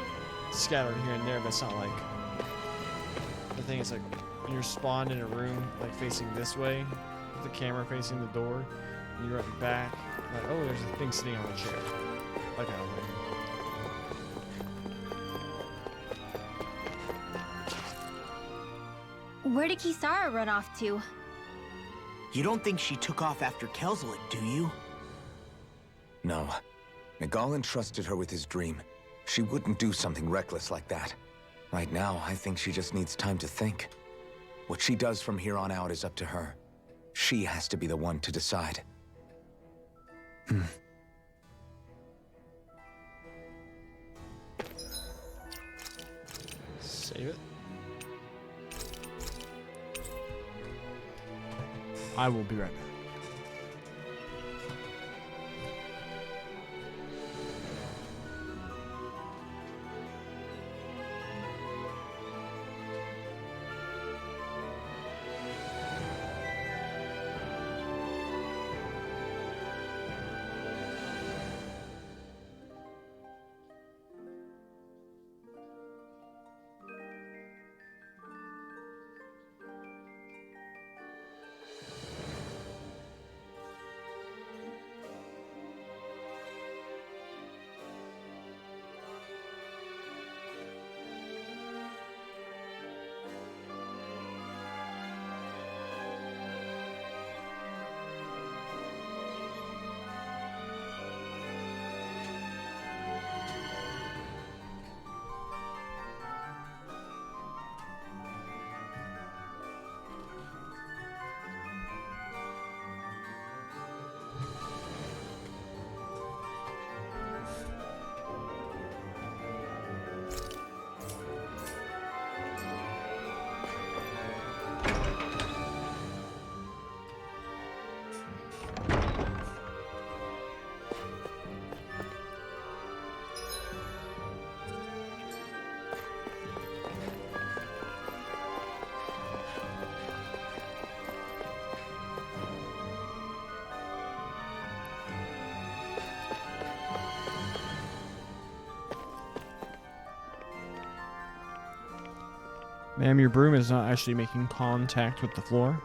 scattered here and there, but it's not like the thing is like when you're spawned in a room like facing this way, with the camera facing the door, and you're at the back, like oh, there's a thing sitting on a chair. Like that way. Where did Kisara run off to? You don't think she took off after Kelzelik, do you? No. Nagal entrusted her with his dream. She wouldn't do something reckless like that. Right now, I think she just needs time to think. What she does from here on out is up to her. She has to be the one to decide. Save it. I will be right back. Ma'am, your broom is not actually making contact with the floor.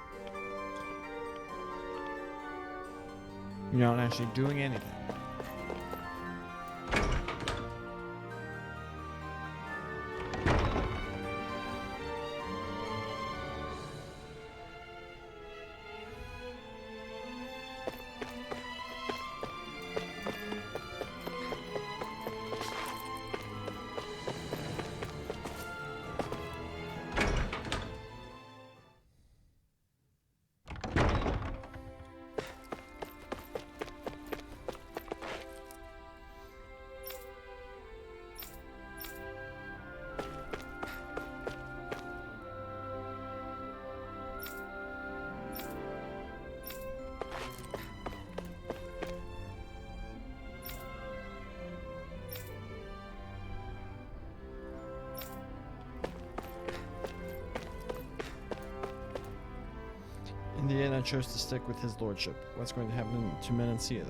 You're not actually doing anything. In the end, I chose to stick with his lordship. What's going to happen to Menancia,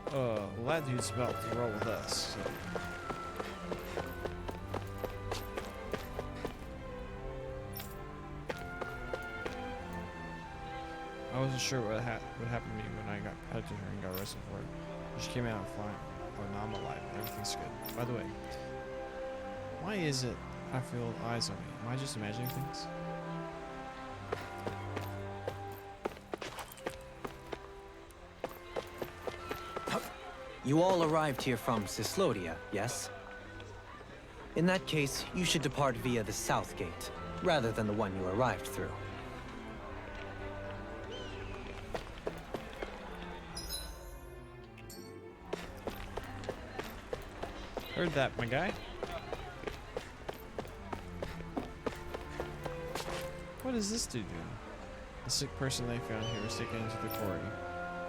though? Well, that dude's about to roll with us, so. I wasn't sure what happened to me when I got headed to her and got arrested for it. She came out fine. Oh, now I'm alive. Everything's good. By the way, why is it I feel eyes on me? Am I just imagining things? You all arrived here from Cislodia, yes? In that case, you should depart via the south gate, rather than the one you arrived through. Heard that, my guy. What is this dude doing? The sick person they found here was taken into the quarry.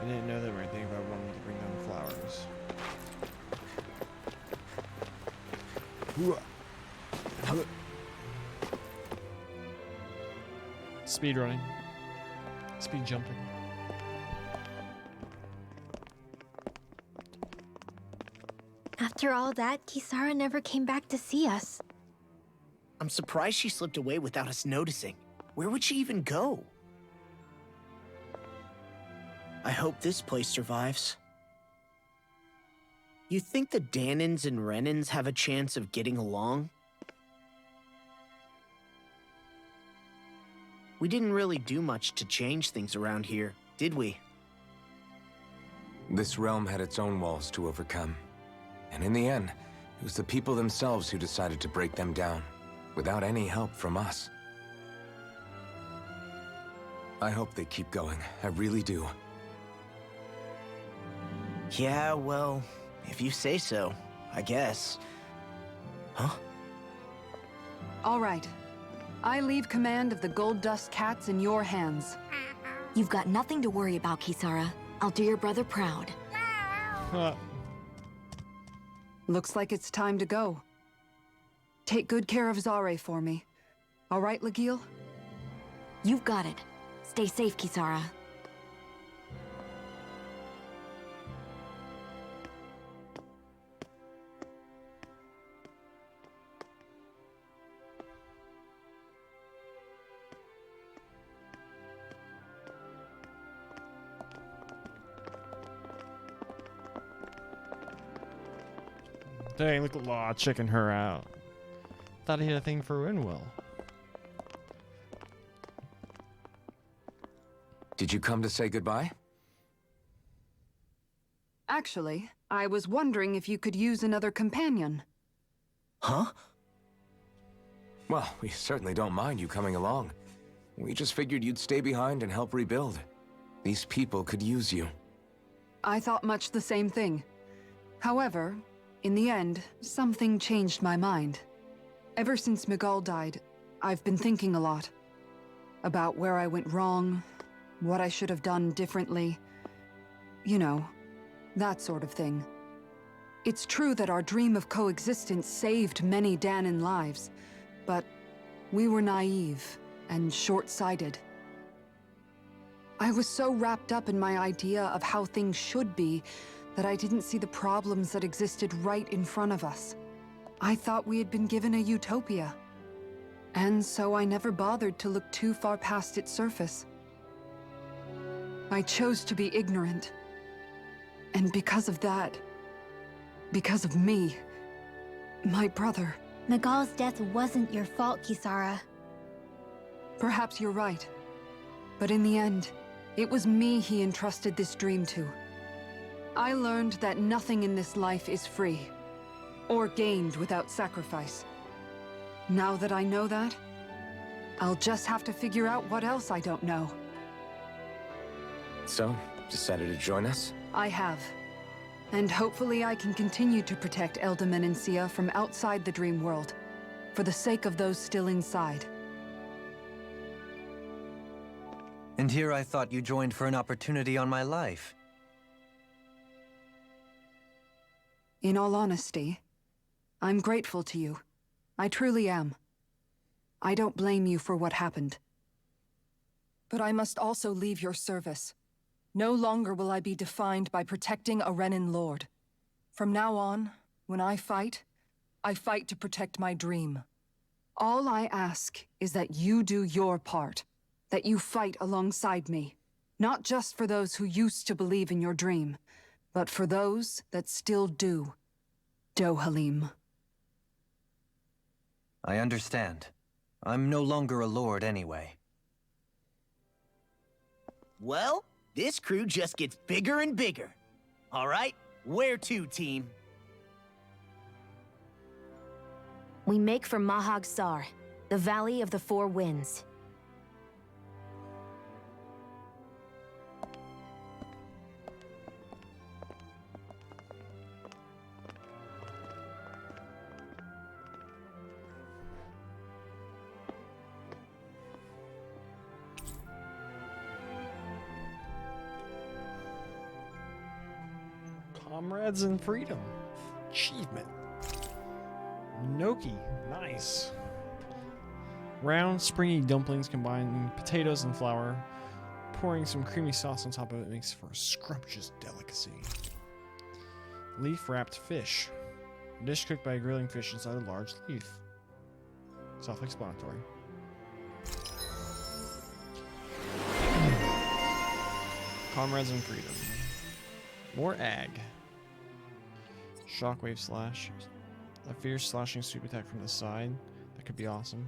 I didn't know them or anything, but I wanted to bring them flowers. Speed running. Speed jumping. After all that, Kisara never came back to see us. I'm surprised she slipped away without us noticing. Where would she even go? I hope this place survives. You think the Danins and Renins have a chance of getting along? We didn't really do much to change things around here, did we? This realm had its own walls to overcome. And in the end, it was the people themselves who decided to break them down, without any help from us. I hope they keep going. I really do. Yeah, well, if you say so, I guess. Huh? All right. I leave command of the Gold Dust Cats in your hands. You've got nothing to worry about, Kisara. I'll do your brother proud. Looks like it's time to go. Take good care of Zare for me. All right, Legil? You've got it. Stay safe, Kisara. Dang, look at Law checking her out. Thought he had a thing for Rinwell. Did you come to say goodbye? Actually, I was wondering if you could use another companion. Huh? Well, we certainly don't mind you coming along. We just figured you'd stay behind and help rebuild. These people could use you. I thought much the same thing. However, in the end, something changed my mind. Ever since Miguel died, I've been thinking a lot. About where I went wrong, what I should have done differently. You know, that sort of thing. It's true that our dream of coexistence saved many Danin lives, but we were naive and short-sighted. I was so wrapped up in my idea of how things should be that I didn't see the problems that existed right in front of us. I thought we had been given a utopia. And so I never bothered to look too far past its surface. I chose to be ignorant. And because of that, because of me, my brother... Nagal's death wasn't your fault, Kisara. Perhaps you're right. But in the end, it was me he entrusted this dream to. I learned that nothing in this life is free, or gained without sacrifice. Now that I know that, I'll just have to figure out what else I don't know. So, decided to join us? I have. And hopefully I can continue to protect Elde Menancia from outside the dream world, for the sake of those still inside. And here I thought you joined for an opportunity on my life. In all honesty, I'm grateful to you. I truly am. I don't blame you for what happened. But I must also leave your service. No longer will I be defined by protecting a Renin Lord. From now on, when I fight to protect my dream. All I ask is that you do your part, that you fight alongside me. Not just for those who used to believe in your dream, but for those that still do. Dohalim. I understand. I'm no longer a lord anyway. Well, this crew just gets bigger and bigger. All right, where to, team? We make for Mahag Sar, the Valley of the Four Winds. Comrades in Freedom. Achievement. Gnocchi. Nice. Round, springy dumplings combining potatoes and flour. Pouring some creamy sauce on top of it makes for a scrumptious delicacy. Leaf-wrapped fish. A dish cooked by grilling fish inside a large leaf. Self-explanatory. Comrades in Freedom. More ag. Shockwave slash. A fierce slashing sweep attack from the side. That could be awesome.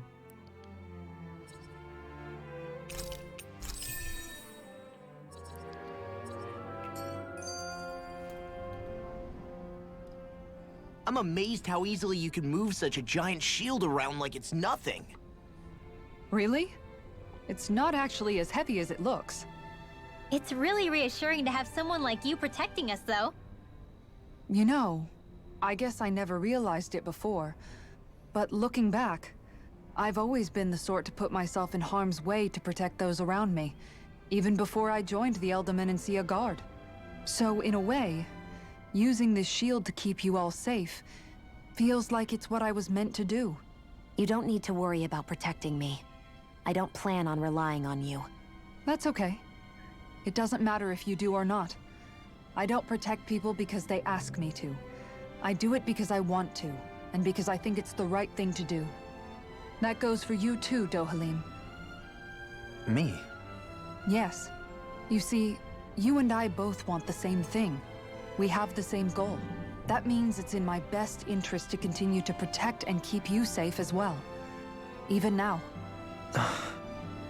I'm amazed how easily you can move such a giant shield around like it's nothing. Really? It's not actually as heavy as it looks. It's really reassuring to have someone like you protecting us, though. You know, I guess I never realized it before, but looking back, I've always been the sort to put myself in harm's way to protect those around me, even before I joined the Elde Menancia Guard. So in a way, using this shield to keep you all safe feels like it's what I was meant to do. You don't need to worry about protecting me. I don't plan on relying on you. That's okay. It doesn't matter if you do or not. I don't protect people because they ask me to. I do it because I want to, and because I think it's the right thing to do. That goes for you too, Dohalim. Me? Yes. You see, you and I both want the same thing. We have the same goal. That means it's in my best interest to continue to protect and keep you safe as well. Even now.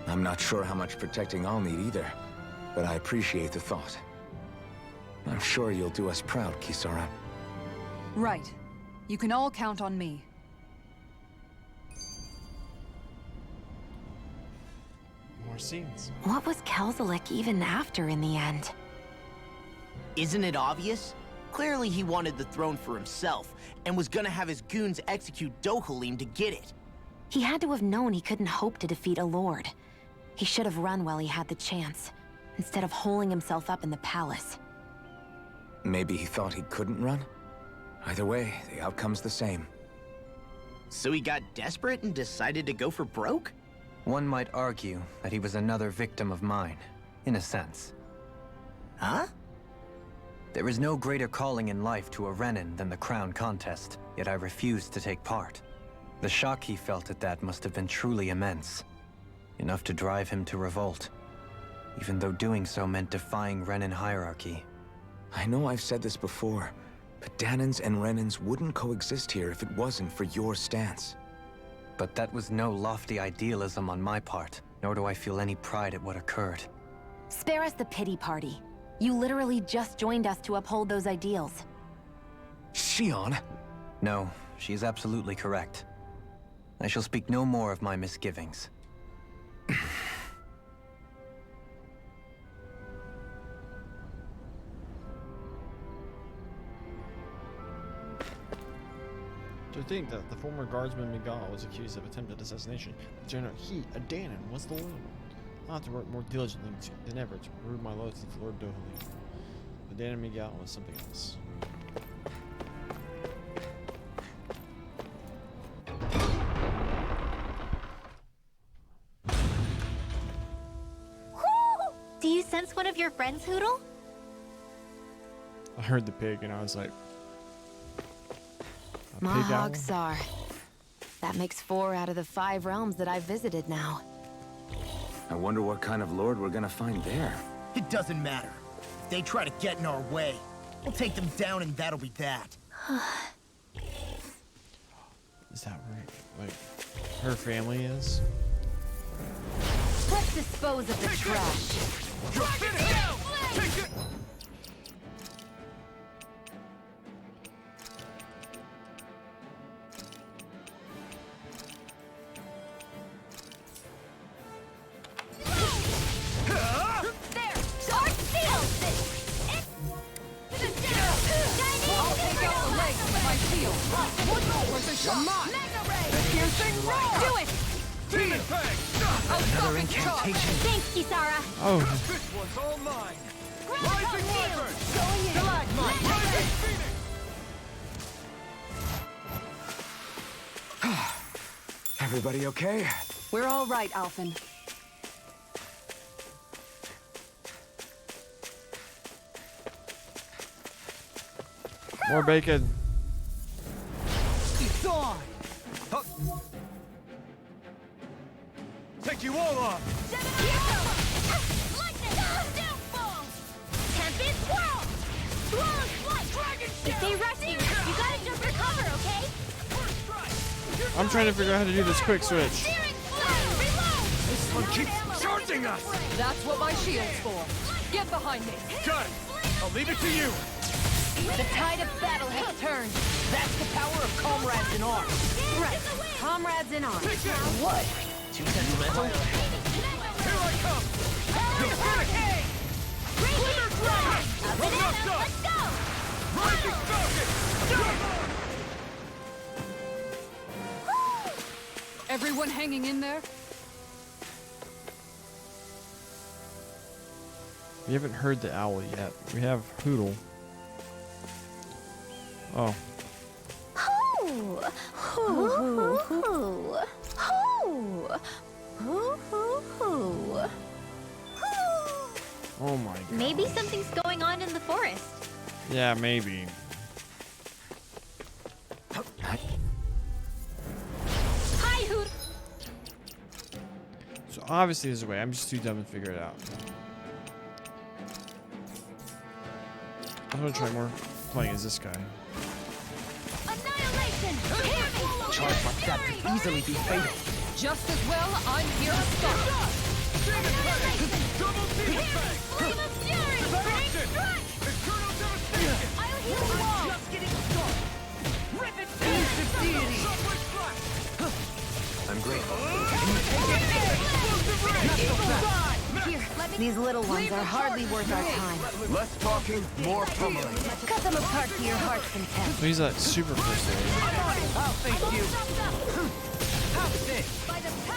I'm not sure how much protecting I'll need either, but I appreciate the thought. I'm sure you'll do us proud, Kisara. Right. You can all count on me. More scenes. What was Kelzalik even after in the end? Isn't it obvious? Clearly he wanted the throne for himself, and was gonna have his goons execute Dohalim to get it. He had to have known he couldn't hope to defeat a lord. He should have run while he had the chance, instead of holding himself up in the palace. Maybe he thought he couldn't run? Either way, the outcome's the same. So he got desperate and decided to go for broke? One might argue that he was another victim of mine, in a sense. Huh? There is no greater calling in life to a Renin than the crown contest. yet I refused to take part. The shock he felt at that must have been truly immense, enough to drive him to revolt, even though doing so meant defying Renan hierarchy. I know I've said this before, but Dahnans and Renans wouldn't coexist here if it wasn't for your stance. But that was no lofty idealism on my part, nor do I feel any pride at what occurred. Spare us the pity party. You literally just joined us to uphold those ideals. Shion? No, she is absolutely correct. I shall speak no more of my misgivings. To think that the former guardsman Miguel was accused of attempted assassination, but turned out he, a Dahnan, was the one. I'll have to work more diligently than ever to prove my loyalty to Lord Dohalim. But Dahnan Miguel was something else. Do you sense one of your friends, Hootle? I heard the pig and I was like, a pig owl? Mahagsar. That makes 4 out of the 5 realms that I've visited now. I wonder what kind of lord we're gonna find there. It doesn't matter. If they try to get in our way, we'll take them down and that'll be that. Is that right? Like, her family is? Let's dispose of the trash. Another incantation. Thanks, Kisara. Oh, This one's all mine! Rising Everybody okay? We're all right, Alphen. more bacon. It's on! Take you all off! If they rush you, you gotta jump for cover, okay? I'm trying to figure out how to do this quick switch. This one keeps charging us! That's what my shield's for. Get behind me. Got it! I'll leave it to you! The tide of battle has turned. That's the power of comrades in arms. Right. Comrades in arms. What? Too sentimental? Here I come! You'll finish! Let's go! Rising Falcon! Everyone hanging in there? We haven't heard the owl yet. We have Hootle. Oh. Oh my god. Maybe something's going on in the forest. Yeah, maybe. Hi, Hoot. So obviously there's a way. I'm just too dumb to figure it out. I'm gonna try more playing as this guy. Annihilation! Hear me! Charge like that could easily be fatal. Just as well, I'm here to stop. Flame of fury! Bring strike! I'll heal you all! Just getting started. Rip it I'm grateful. Here, these little ones are hardly worth our time. Less talking, more pummeling. Cut them apart to your heart's content. So he's like super first aid. I'll thank you. How's this?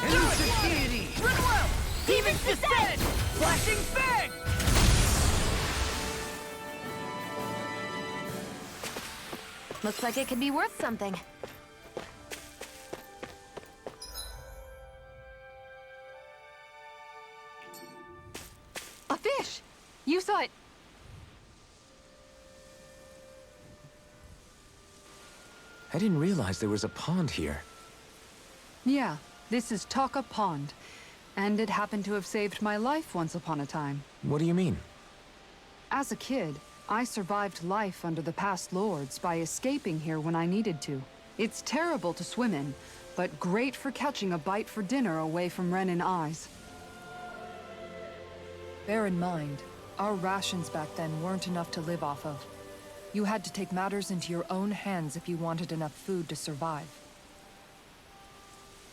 Elusive deity. Goodwill. Demons descend. Flashing fang. Looks like it could be worth something. A fish! You saw it. I didn't realize there was a pond here. Yeah, this is Taka Pond. And it happened to have saved my life once upon a time. What do you mean? As a kid, I survived life under the past lords by escaping here when I needed to. It's terrible to swim in, but great for catching a bite for dinner away from Renin eyes. Bear in mind, our rations back then weren't enough to live off of. You had to take matters into your own hands if you wanted enough food to survive.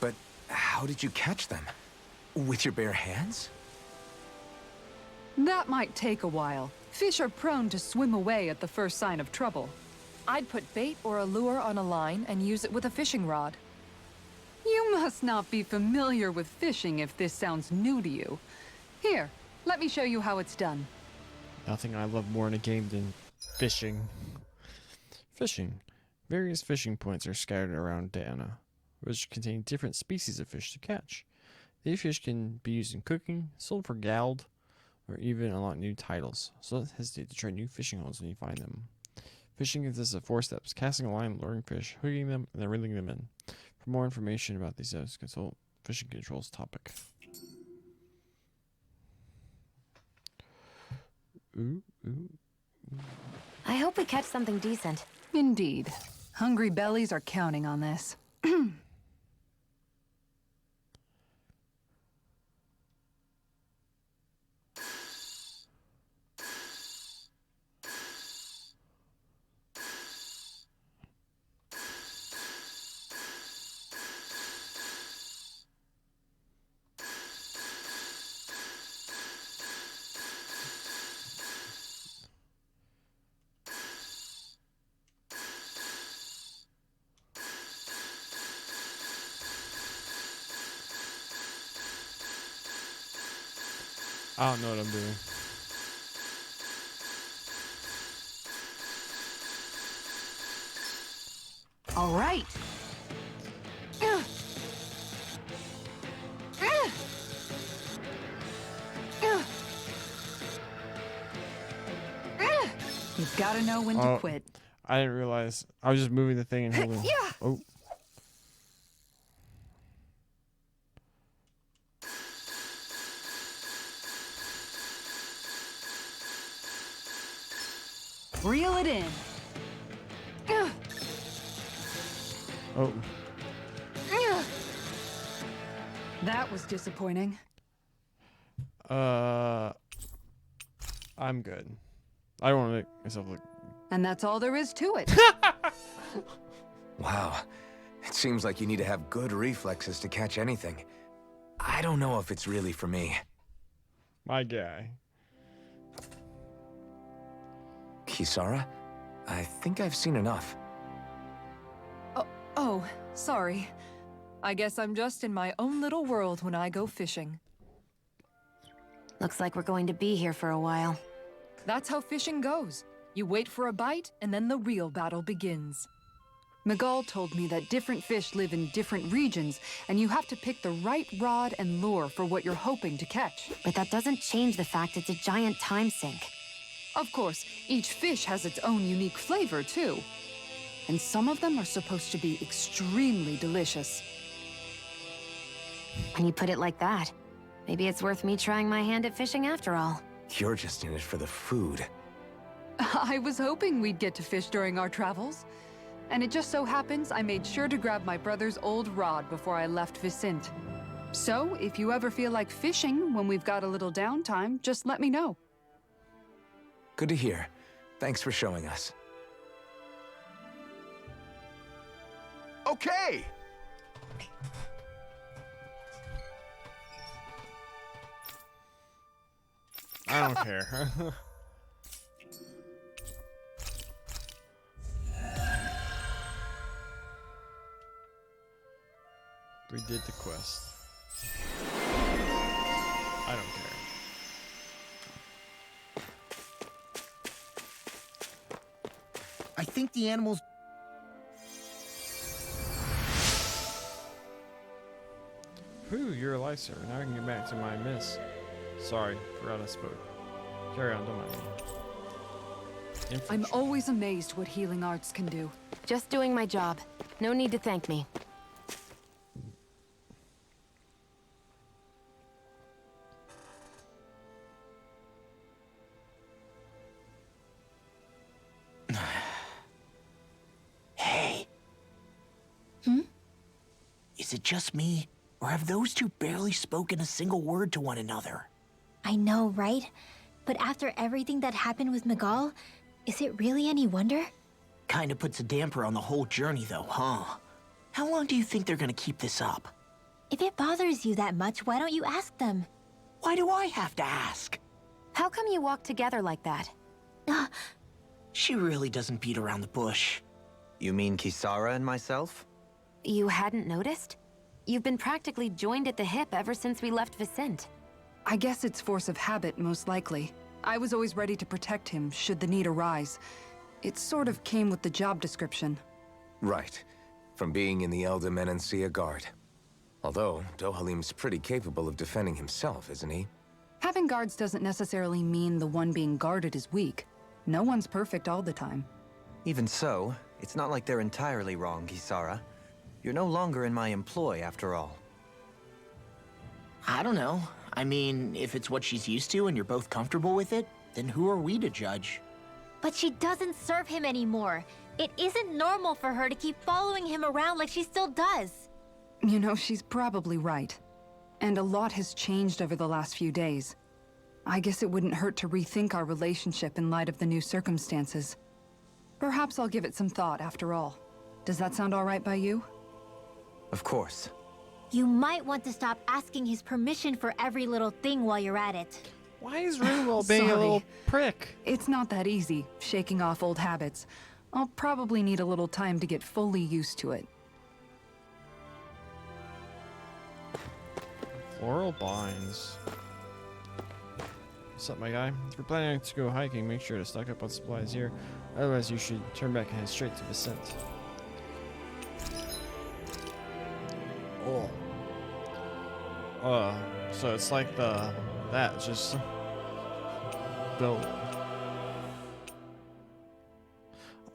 But how did you catch them? With your bare hands? That might take a while. Fish are prone to swim away at the first sign of trouble. I'd put bait or a lure on a line and use it with a fishing rod. You must not be familiar with fishing if this sounds new to you. Here, let me show you how it's done. Nothing I love more in a game than fishing. Fishing. Various fishing points are scattered around Diana, which contain different species of fish to catch. These fish can be used in cooking, sold for gald, or even unlock new titles. So don't hesitate to try new fishing holes when you find them. Fishing consists of 4 steps: casting a line, luring fish, hooking them, and then reeling them in. For more information about these steps, consult fishing controls topic. Ooh. I hope we catch something decent. Indeed. Hungry bellies are counting on this. I don't know what I'm doing. All right. You've got to know when to quit. I didn't realize. I was just moving the thing and holding. Oh. Reel it in. Oh. That was disappointing. I'm good. I don't want to make myself look. And that's all there is to it. Wow. It seems like you need to have good reflexes to catch anything. I don't know if it's really for me. My guy. Kisara? I think I've seen enough. Oh, sorry. I guess I'm just in my own little world when I go fishing. Looks like we're going to be here for a while. That's how fishing goes. You wait for a bite, and then the real battle begins. Miguel told me that different fish live in different regions, and you have to pick the right rod and lure for what you're hoping to catch. But that doesn't change the fact it's a giant time sink. Of course, each fish has its own unique flavor, too. And some of them are supposed to be extremely delicious. When you put it like that, maybe it's worth me trying my hand at fishing after all. You're just in it for the food. I was hoping we'd get to fish during our travels. And it just so happens I made sure to grab my brother's old rod before I left Vicente. So, if you ever feel like fishing when we've got a little downtime, just let me know. Good to hear. Thanks for showing us. Okay! I don't care. We did the quest. I don't care. I think the animals... Whew, you're alive, sir. Now I can get back to my miss. Sorry, forgot I spoke. Carry on, don't mind me. I'm always amazed what healing arts can do. Just doing my job. No need to thank me. Hey. Is it just me, or have those two barely spoken a single word to one another? I know, right? But after everything that happened with Miguel, is it really any wonder? Kinda puts a damper on the whole journey though, huh? How long do you think they're gonna keep this up? If it bothers you that much, why don't you ask them? Why do I have to ask? How come you walk together like that? She really doesn't beat around the bush. You mean Kisara and myself? You hadn't noticed? You've been practically joined at the hip ever since we left Vicente. I guess it's force of habit, most likely. I was always ready to protect him, should the need arise. It sort of came with the job description. Right. From being in the Elder Menancia Guard. Although, Dohalim's pretty capable of defending himself, isn't he? Having guards doesn't necessarily mean the one being guarded is weak. No one's perfect all the time. Even so, it's not like they're entirely wrong, Kisara. You're no longer in my employ, after all. I don't know. I mean, if it's what she's used to and you're both comfortable with it, then who are we to judge? But she doesn't serve him anymore. It isn't normal for her to keep following him around like she still does. You know, she's probably right. And a lot has changed over the last few days. I guess it wouldn't hurt to rethink our relationship in light of the new circumstances. Perhaps I'll give it some thought after all. Does that sound all right by you? Of course. You might want to stop asking his permission for every little thing while you're at it. Why is Rinwell being a Sorry. little prick? It's not that easy, shaking off old habits. I'll probably need a little time to get fully used to it. Floral binds. What's up, my guy? If you're planning to go hiking, make sure to stock up on supplies here. Otherwise, you should turn back and head straight to Vicente. Oh. So it's like that just built.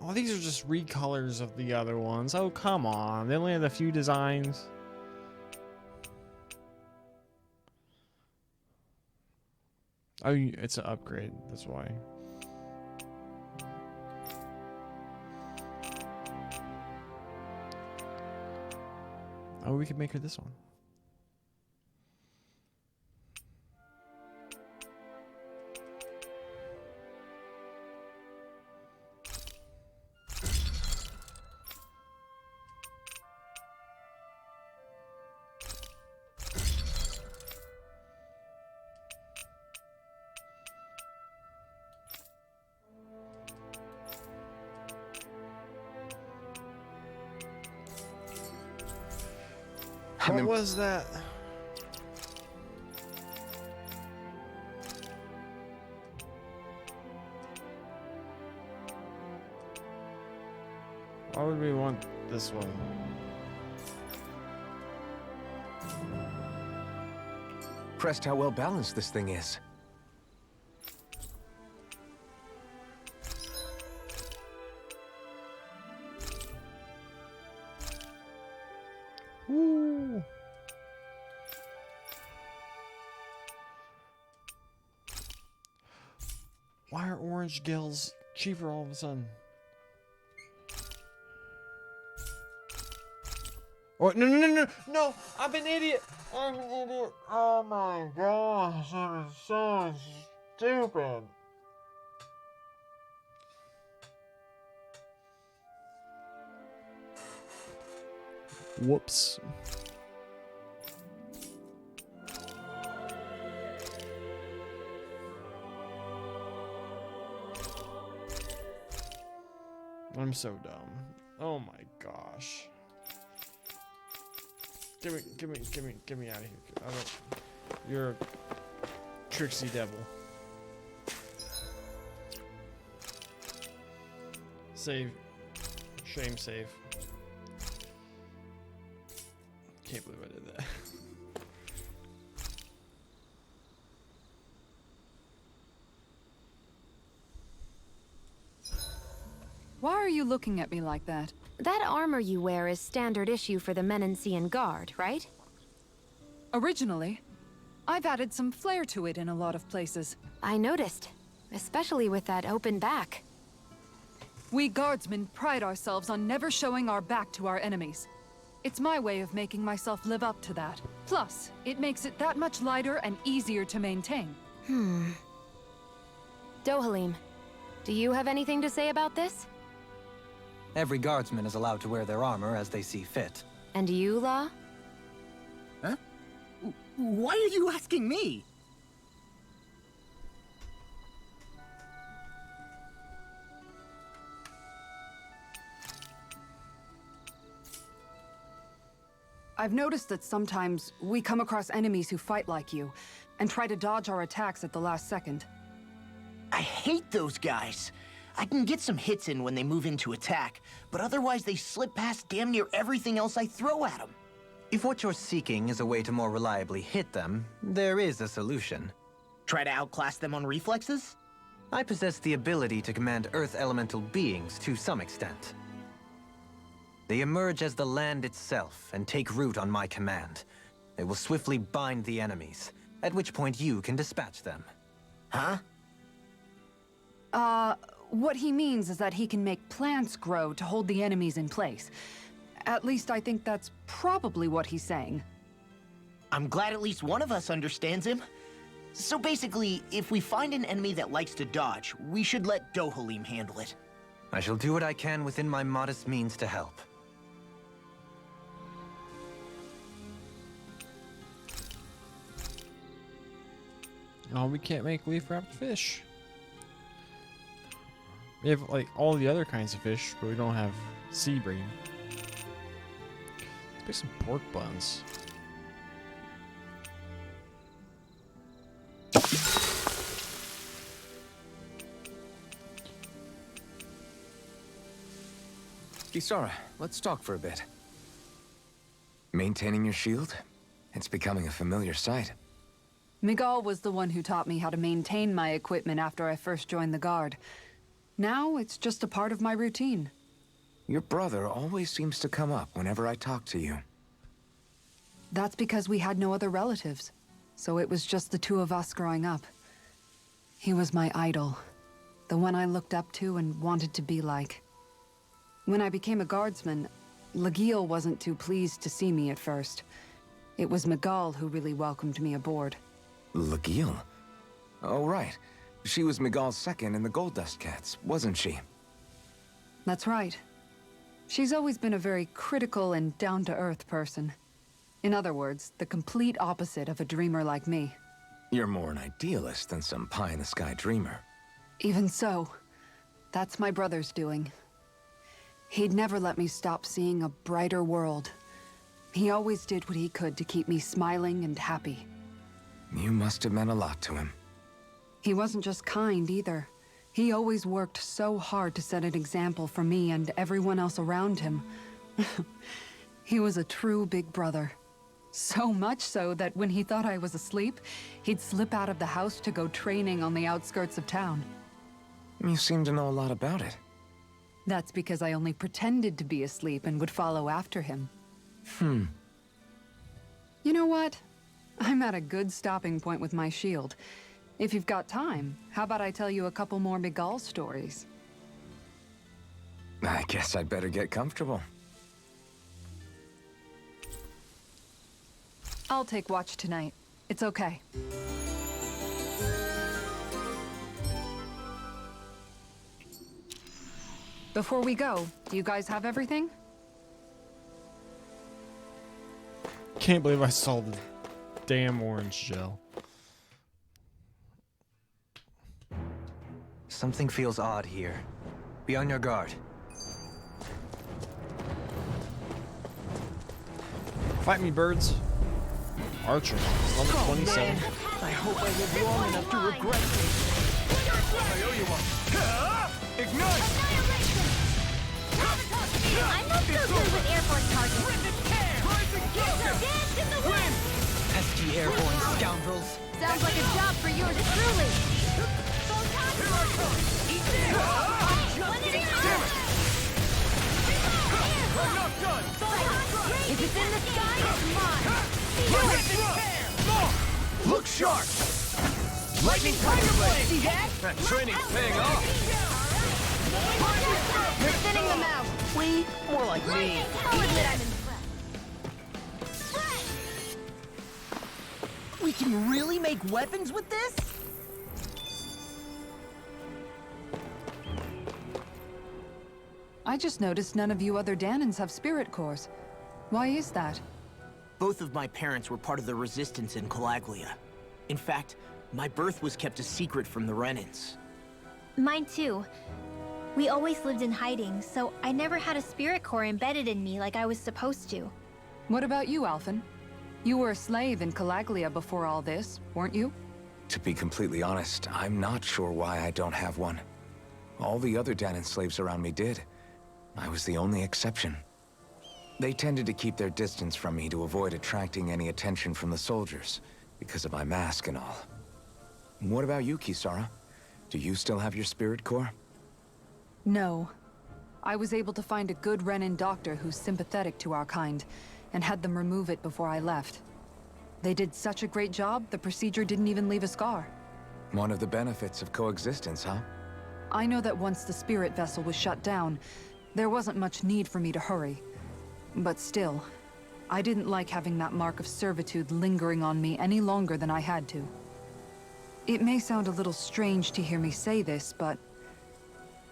Oh, these are just recolors of the other ones. Oh, come on. They only had a few designs. Oh, it's an upgrade. That's why. Oh, we could make her this one. What was that? Why would we want this one? Impressed how well balanced this thing is. Woo! Why are orange gills cheaper all of a sudden? Oh, no! I'm an idiot! I'm an idiot! Oh my gosh, I'm so stupid! Whoops. I'm so dumb. Oh my gosh. Get me out of here. I don't, you're a tricksy devil. Save. Shame save. Can't believe I did that. Why are are you looking at me like that? That armor you wear is standard issue for the Menancian Guard, right? Originally, I've added some flair to it in a lot of places. I noticed, especially with that open back. We guardsmen pride ourselves on never showing our back to our enemies. It's my way of making myself live up to that. Plus, it makes it that much lighter and easier to maintain. Dohalim, do you have anything to say about this? Every guardsman is allowed to wear their armor as they see fit. And you, Law? Huh? Why are you asking me? I've noticed that sometimes we come across enemies who fight like you, and try to dodge our attacks at the last second. I hate those guys. I can get some hits in when they move into attack, but otherwise they slip past damn near everything else I throw at them. If what you're seeking is a way to more reliably hit them, there is a solution. Try to outclass them on reflexes? I possess the ability to command Earth elemental beings to some extent. They emerge as the land itself and take root on my command. They will swiftly bind the enemies, at which point you can dispatch them. Huh? What he means is that he can make plants grow to hold the enemies in place. At least I think that's probably what he's saying. I'm glad at least one of us understands him. So basically, if we find an enemy that likes to dodge, we should let Dohalim handle it. I shall do what I can within my modest means to help. Oh, we can't make leaf-wrapped fish. We have, like, all the other kinds of fish, but we don't have sea bream. Let's make some pork buns. Kisara, let's talk for a bit. Maintaining your shield? It's becoming a familiar sight. Miguel was the one who taught me how to maintain my equipment after I first joined the Guard. Now, it's just a part of my routine. Your brother always seems to come up whenever I talk to you. That's because we had no other relatives, so it was just the two of us growing up. He was my idol, the one I looked up to and wanted to be like. When I became a guardsman, Lagiel wasn't too pleased to see me at first. It was Miguel who really welcomed me aboard. Lagiel? Oh, right. She was Miguel's second in the Gold Dust Cats, wasn't she? That's right. She's always been a very critical and down-to-earth person. In other words, the complete opposite of a dreamer like me. You're more an idealist than some pie-in-the-sky dreamer. Even so, that's my brother's doing. He'd never let me stop seeing a brighter world. He always did what he could to keep me smiling and happy. You must have meant a lot to him. He wasn't just kind, either. He always worked so hard to set an example for me and everyone else around him. He was a true big brother. So much so that when he thought I was asleep, he'd slip out of the house to go training on the outskirts of town. You seem to know a lot about it. That's because I only pretended to be asleep and would follow after him. You know what? I'm at a good stopping point with my shield. If you've got time, how about I tell you a couple more Miguel stories? I guess I'd better get comfortable. I'll take watch tonight. It's okay. Before we go, do you guys have everything? Can't believe I saw the damn orange gel. Something feels odd here. Be on your guard. Fight me, birds. Archer, level 27. I hope I live long enough to regret this. I owe you one. Ignite! I'm not so good with airborne targets. Dance in the wind! Pesky airborne scoundrels. Sounds like a job for yours truly. Photon blast! Eat this! One in the If it's in the sky, it's mine! Look sharp! Lightning Tiger Blade! See that? That training's paying off! You're thinning them out! We? More like me. I'll admit I'm impressed. We can really make weapons with this? I just noticed none of you other Danans have spirit cores. Why is that? Both of my parents were part of the resistance in Calaglia. In fact, my birth was kept a secret from the Renans. Mine too. We always lived in hiding, so I never had a spirit core embedded in me like I was supposed to. What about you, Alphen? You were a slave in Calaglia before all this, weren't you? To be completely honest, I'm not sure why I don't have one. All the other Danan slaves around me did. I was the only exception. They tended to keep their distance from me to avoid attracting any attention from the soldiers, because of my mask and all. What about you, Kisara? Do you still have your spirit core? No. I was able to find a good Renan doctor who's sympathetic to our kind, and had them remove it before I left. They did such a great job, the procedure didn't even leave a scar. One of the benefits of coexistence, huh? I know that once the spirit vessel was shut down, there wasn't much need for me to hurry. But still, I didn't like having that mark of servitude lingering on me any longer than I had to. It may sound a little strange to hear me say this, but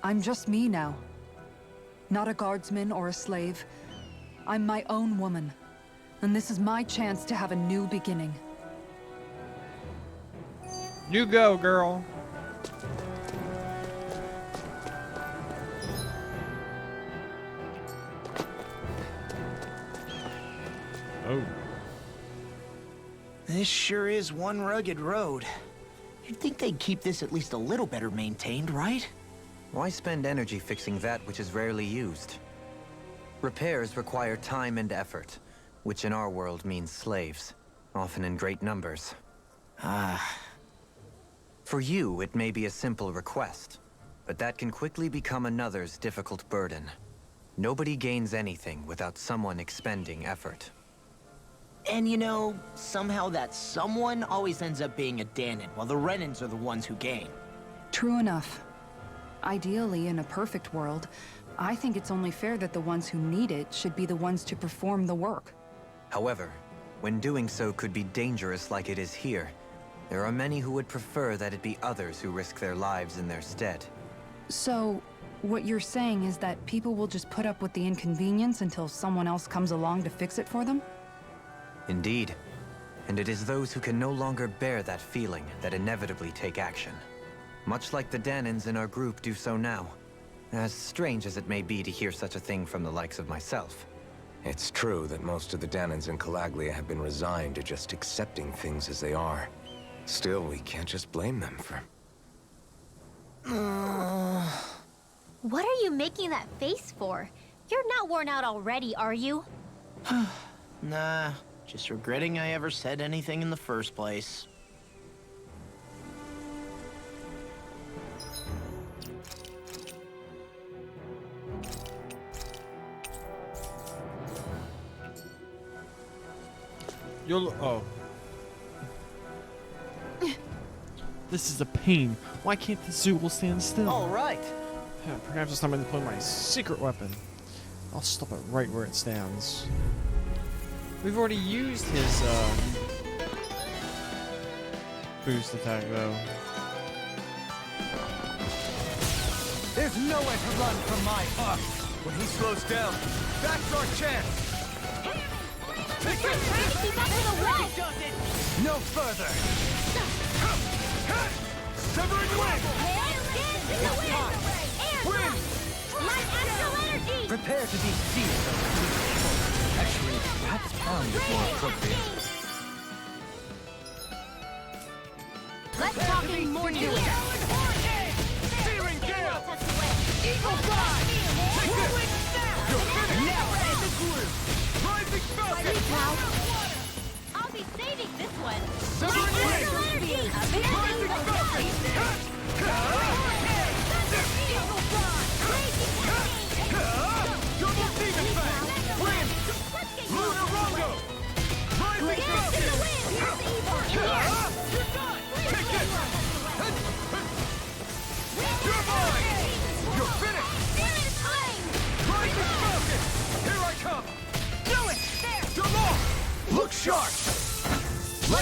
I'm just me now. Not a guardsman or a slave. I'm my own woman, and this is my chance to have a new beginning. You go, girl. Oh. This sure is one rugged road. You'd think they'd keep this at least a little better maintained, right? Why spend energy fixing that which is rarely used? Repairs require time and effort, which in our world means slaves, often in great numbers. For you, it may be a simple request, but that can quickly become another's difficult burden. Nobody gains anything without someone expending effort. And you know, somehow that someone always ends up being a Danan, while the Renans are the ones who gain. True enough. Ideally, in a perfect world, I think it's only fair that the ones who need it should be the ones to perform the work. However, when doing so could be dangerous like it is here, there are many who would prefer that it be others who risk their lives in their stead. So, what you're saying is that people will just put up with the inconvenience until someone else comes along to fix it for them? Indeed. And it is those who can no longer bear that feeling that inevitably take action. Much like the Danans in our group do so now. As strange as it may be to hear such a thing from the likes of myself. It's true that most of the Danans in Calaglia have been resigned to just accepting things as they are. Still, we can't just blame them for... What are you making that face for? You're not worn out already, are you? Nah, just regretting I ever said anything in the first place. Oh. This is a pain. Why can't the Zool stand still? All right. Yeah, perhaps it's time to deploy my secret weapon. I'll stop it right where it stands. We've already used his boost attack though. There's nowhere to run from my arc. When he slows down, that's our chance. Keep up to the wall! No further. Severing wing. Dance in the wind! Air Light astral energy! Prepare to be seared. Actually, perhaps pound is more appropriate. Let's talk in more to it! Searing gale. Eagle fly! Whirlwind snap. You're finished. Now in the glue. Rising falcon. I'll be saving this one! Severing wing. Astral energy! Rising falcon. Eagle fly! Double demon fang.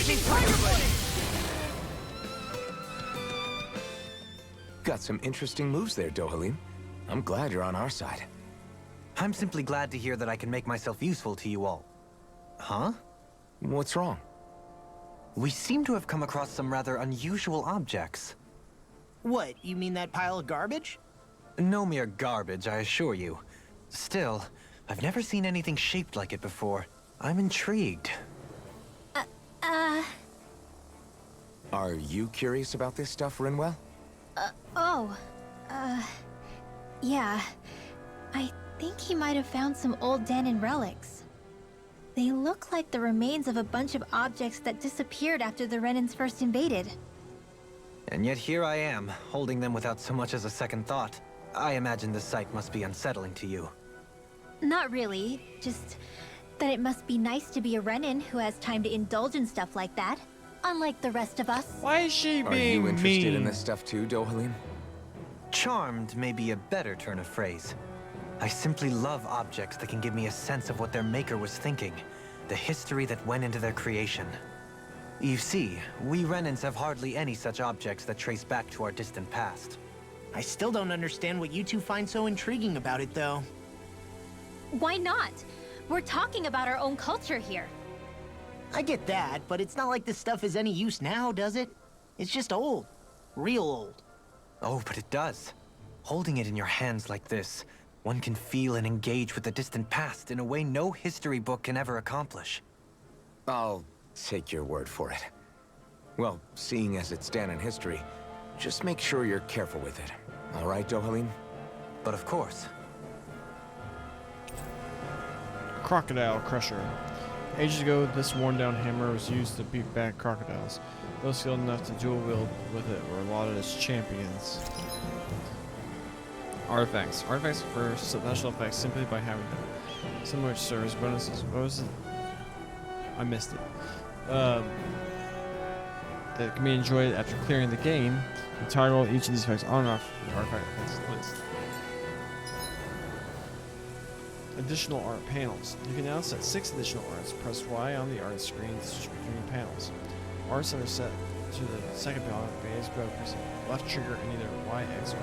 Lightning Tiger Blade! Got some interesting moves there, Dohalim. I'm glad you're on our side. I'm simply glad to hear that I can make myself useful to you all. Huh? What's wrong? We seem to have come across some rather unusual objects. What, you mean that pile of garbage? No mere garbage, I assure you. Still, I've never seen anything shaped like it before. I'm intrigued. Are you curious about this stuff, Rinwell? Yeah. I think he might have found some old Danon relics. They look like the remains of a bunch of objects that disappeared after the Renans first invaded. And yet here I am, holding them without so much as a second thought. I imagine the sight must be unsettling to you. Not really, just that it must be nice to be a Renan who has time to indulge in stuff like that, unlike the rest of us. Why is she Are being you interested mean? in this stuff too, Dohalim? Charmed may be a better turn of phrase. I simply love objects that can give me a sense of what their maker was thinking, the history that went into their creation. You see, we Renans have hardly any such objects that trace back to our distant past. I still don't understand what you two find so intriguing about it, though. Why not? We're talking about our own culture here. I get that, but it's not like this stuff is any use now, does it? It's just old. Real old. Oh, but it does. Holding it in your hands like this, one can feel and engage with the distant past in a way no history book can ever accomplish. I'll take your word for it. Well, seeing as it's Danon history, just make sure you're careful with it. All right, Dohalim? But of course. Crocodile Crusher. Ages ago, this worn-down hammer was used to beat back crocodiles. Those skilled enough to dual-wield with it were lauded as champions. Artifacts. Artifacts confer special effects simply by having them. Some of which serve as bonuses. What was it? I missed it. That can be enjoyed after clearing the game. You toggle each of these effects on and off the artifact effects list. Additional art panels. You can now set 6 additional arts. Press Y on the art screen to switch between panels. Arts that are set to the second panel phase by pressing left trigger and either Y, X, or A.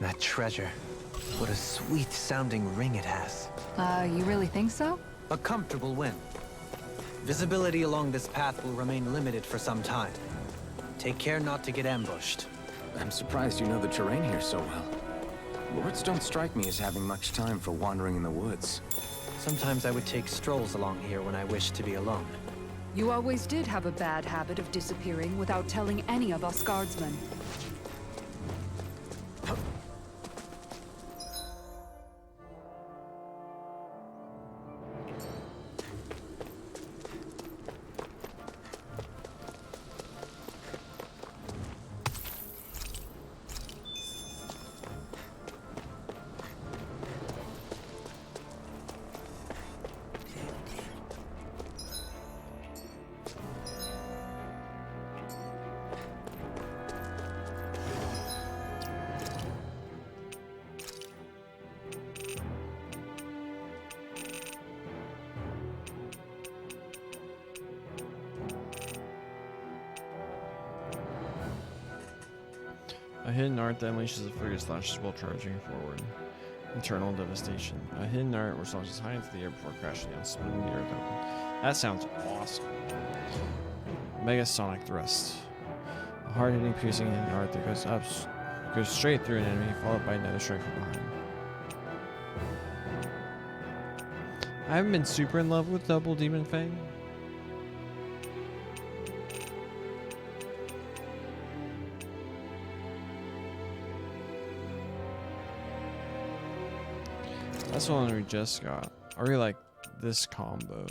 That treasure. What a sweet-sounding ring it has. You really think so? A comfortable win. Visibility along this path will remain limited for some time. Take care not to get ambushed. I'm surprised you know the terrain here so well. Lords don't strike me as having much time for wandering in the woods. Sometimes I would take strolls along here when I wished to be alone. You always did have a bad habit of disappearing without telling any of us guardsmen. A hidden art that unleashes a furious slashes while charging forward. Internal devastation. A hidden art which launches high into the air before crashing down, splitting the earth open. That sounds awesome. Mega Sonic Thrust. A hard-hitting, piercing hidden art that goes straight through an enemy, followed by another strike from behind. I haven't been super in love with Double Demon Fang. That's the one we just got. I really like this combo.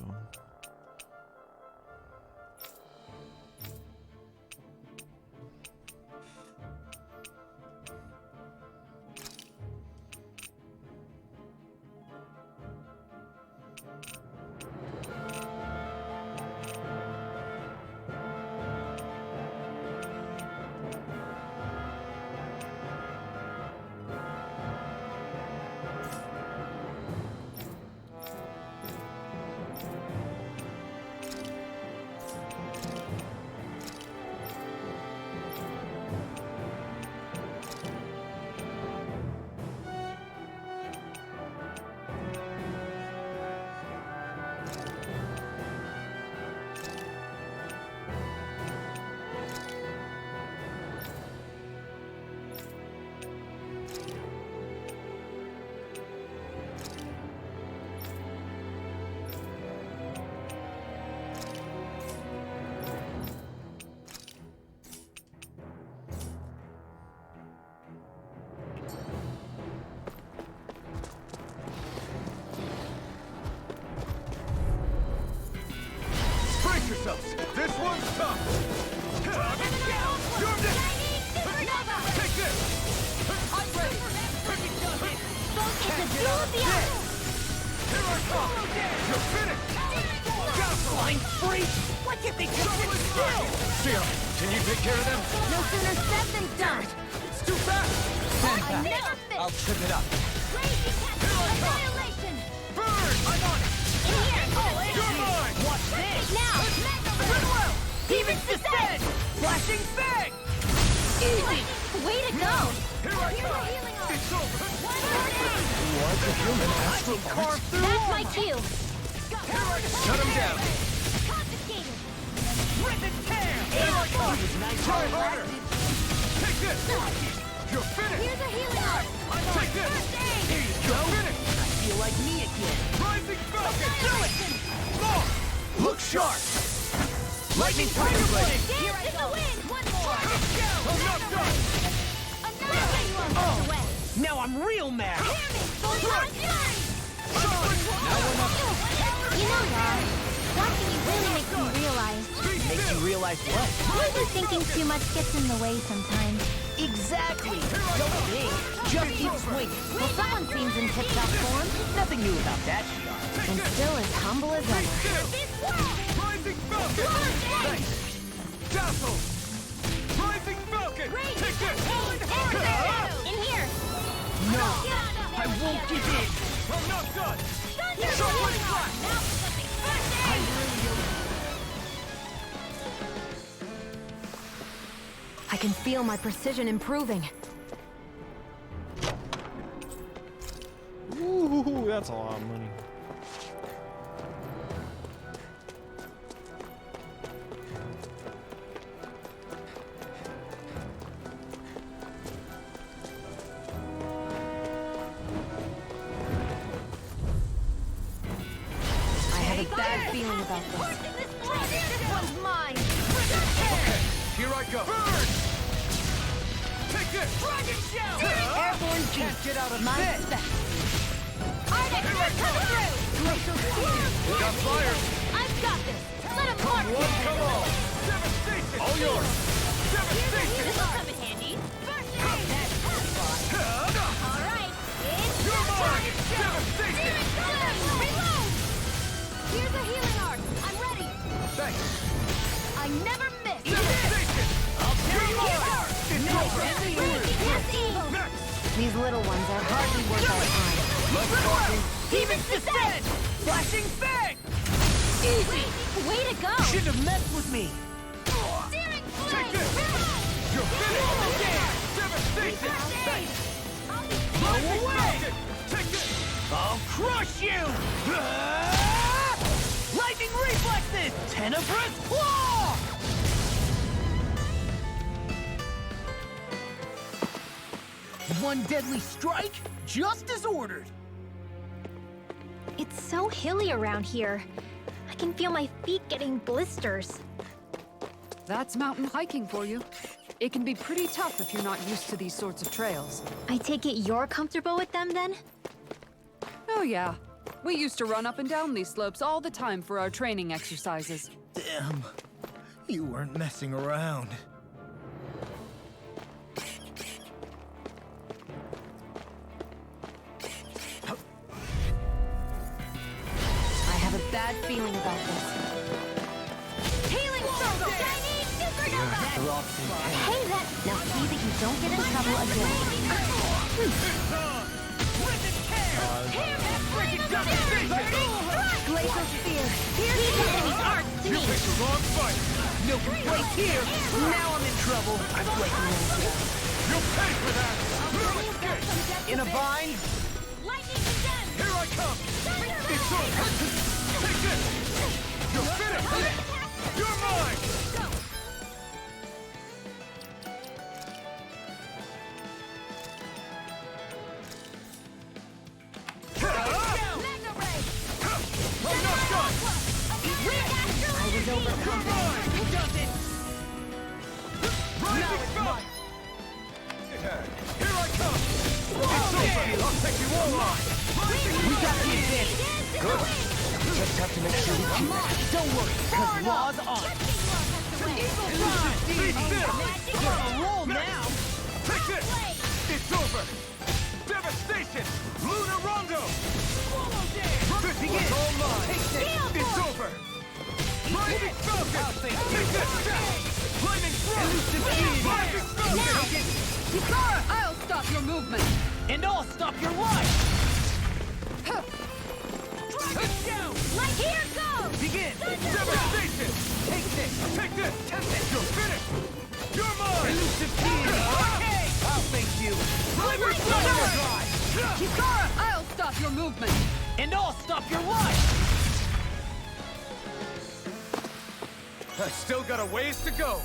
yourselves! This one's tough! You're this! Take this! I'm ready! Focus and duel of the eyes! Here I come! You're finished! Blind freak! Why can't they just sit still? Zero, can you take care of them? No sooner said than done! It's too fast! Stand I back. never fit! I'll trip it up. Crazy cat! Annihilation! Burn! I'm on it! In here! You're mine! Watch this! Now! Goodwill! Demon's Descent! Flashing Fang! Easy! Way to go! Here I come! Healing arm. It's over! What a human astral carve through That's my cue! Shut him down! Confiscated! Rip and tear! Try harder! Take this! You're finished! Here's a healing arm! Take this! You're finished! I feel like me again. Rising Falcon! Look sharp! Lightning Tiger Blade! Dance in the wind! One more! I'm not done! Annihilate you on the way! Now I'm real mad! You know, Ron, watching you really makes me realize Makes you realize what? maybe thinking too much gets in the way sometimes. Exactly! Don't think. Just keep swinging. Well, someone seems in tip-top form, Nothing new about that, Shion. and still as humble as ever. Rising Falcon! Thanks! Dazzle! Rising Falcon! Take this! In here! No! I won't give in! I'm not done! Shockwave Flash! I really don't... I can feel my precision improving. Ooh, that's a lot of money. I have a bad feeling about this. This one's mine! Here I go! Burn! Take this! Dragon Shell! Airborne can't get out of My this! spec. Ardex, come through! Glacial Spear! We got flyers! I've got this! Let him mark One, come on! Devastation! All yours! Devastation! This will come in handy. First aid! Alright, it's You're mine! Here Devastation! it comes! Reload! Here's a healing arc. I'm ready. Thanks! I never miss. Devastation! You're mine! It's over! These little ones are hardly worth our time. Less talking! Demon's Descent! Flashing Fang! Easy. Way to go. Shouldn't have messed with me! Searing Take flame. this! You're finished! Devastation! Thanks! Rising Falcon! Take this! I'll crush you! Lightning reflexes! Tenebrous claw! One deadly strike, just as ordered. It's so hilly around here. I can feel my feet getting blisters. That's mountain hiking for you. It can be pretty tough if you're not used to these sorts of trails. I take it you're comfortable with them then? Oh yeah. We used to run up and down these slopes all the time for our training exercises. Damn. You weren't messing around. I have a bad feeling about this. Healing circle! Chinese supernova! Hey, that... Now see that you don't get in trouble again. Glacial Spear! Here's the enemy's arc to me! Picked the wrong fight! No complaints here. Now I'm in trouble. I'm flaking You'll pay for that! in a bind. Lightning condemned! Here I come! It's over! Take this! You're finished! You're mine! I'm not done! I was overcome. You're mine! Who does it? Rising Falcon! Here I come! It's over! I'll take you all on! We got the advantage. Good! just have to make sure we keep it. Don't worry, because law's on. We're on a roll now. Take this! It's over! Devastation! Lunar Rondo! This one's all mine! It's over! Rising Falcon! Take this! Lightning Thrust! Rising Falcon! Hikara, I'll stop your movement! And I'll stop your life! Like here goes! Begin! Devastation! Take this! Take this! You're finished! You're mine! Elusive Deity! Okay! I'll face you! Hikara, I'll stop your movement! And I'll stop your life! I still got a ways to go!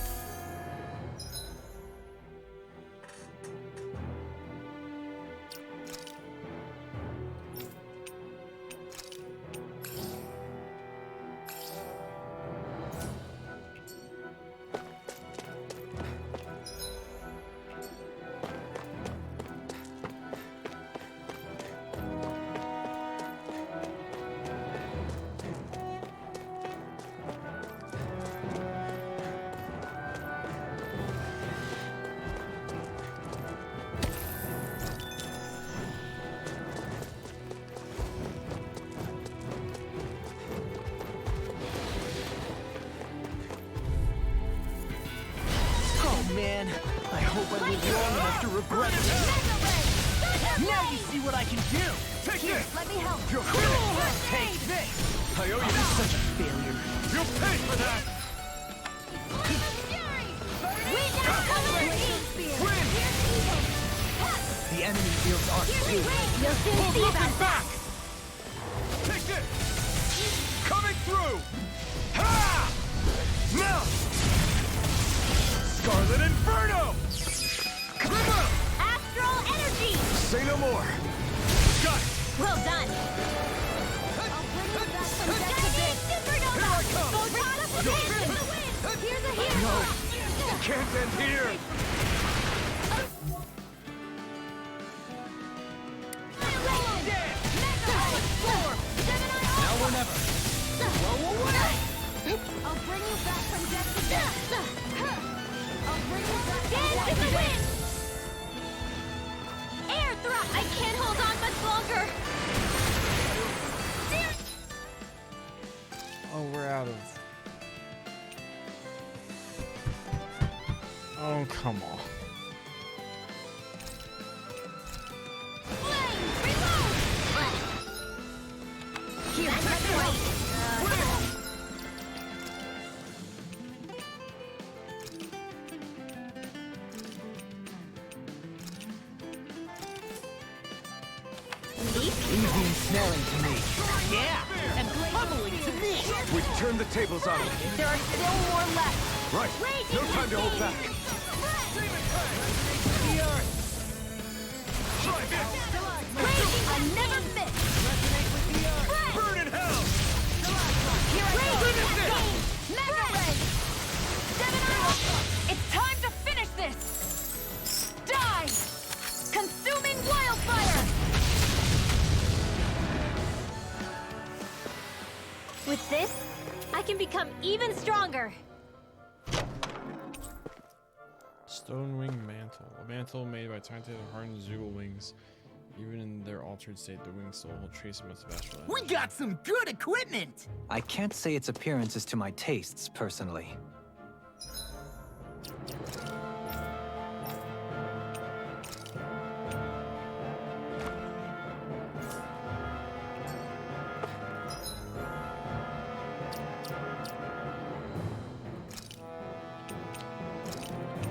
Man, I hope I live long enough to regret it. Now you see what I can do! Take this! Let me help. You're finished! Take this! I owe you You're such a failure. You'll pay for that! The enemy feels our speed. You'll soon see about that. Take this! Coming through! Ha! Now! Scarlet Inferno! Come on! Astral energy! Say no more! Got it! Well done. I'll bring you back from death to death. Supernova! Here I come! Go shot up the wind! To the wind! Here's a hero! Can't end here! Now or never. Whoa, away! I'll bring you back from death to death. I'll bring you back from death to wind! Air thrust! I can't hold on much longer! Oh, we're out of. Oh, come on. Flame! Reload! Here, let's wait! Easy and smelling to me. Yeah, and bubbling to me. We've turned the tables on him. There are still more left. Right. No time to hold back. The earth. I never miss. Burn in hell! Here I go. Mega Ray. 7-0. It's time to finish this! Die! Consuming wildfire! With this, I can become even stronger. Stone wing mantle. A mantle made by talented hardened Zoogle wings. Even in their altered state, the wings still hold trace amounts of astral We energy. got some good equipment. I can't say its appearance is to my tastes, personally.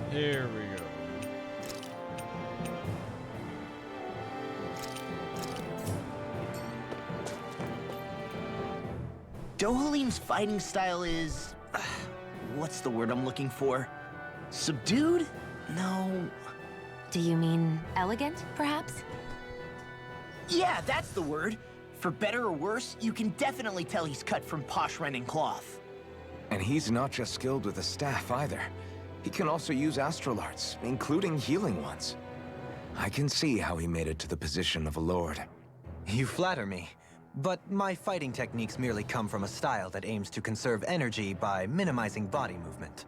Here we go. Dohalim's fighting style is... what's the word I'm looking for? Subdued? No... Do you mean elegant, perhaps? Yeah, that's the word. For better or worse, you can definitely tell he's cut from posh Renin cloth. And he's not just skilled with the staff either. He can also use astral arts, including healing ones. I can see how he made it to the position of a lord. You flatter me, But my fighting techniques merely come from a style that aims to conserve energy by minimizing body movement.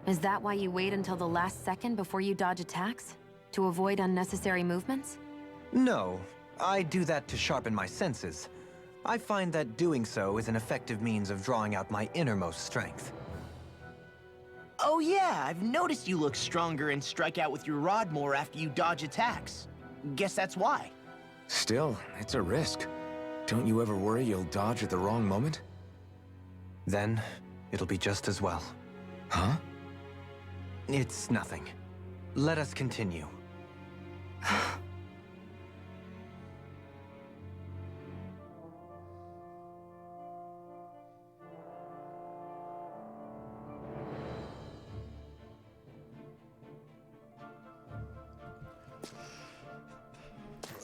Is that why you wait until the last second before you dodge attacks? To avoid unnecessary movements? No, I do that to sharpen my senses. I find that doing so is an effective means of drawing out my innermost strength. Oh yeah, I've noticed you look stronger and strike out with your rod more after you dodge attacks. Guess that's why. Still, it's a risk. Don't you ever worry you'll dodge at the wrong moment? Then, it'll be just as well. Huh? It's nothing. Let us continue.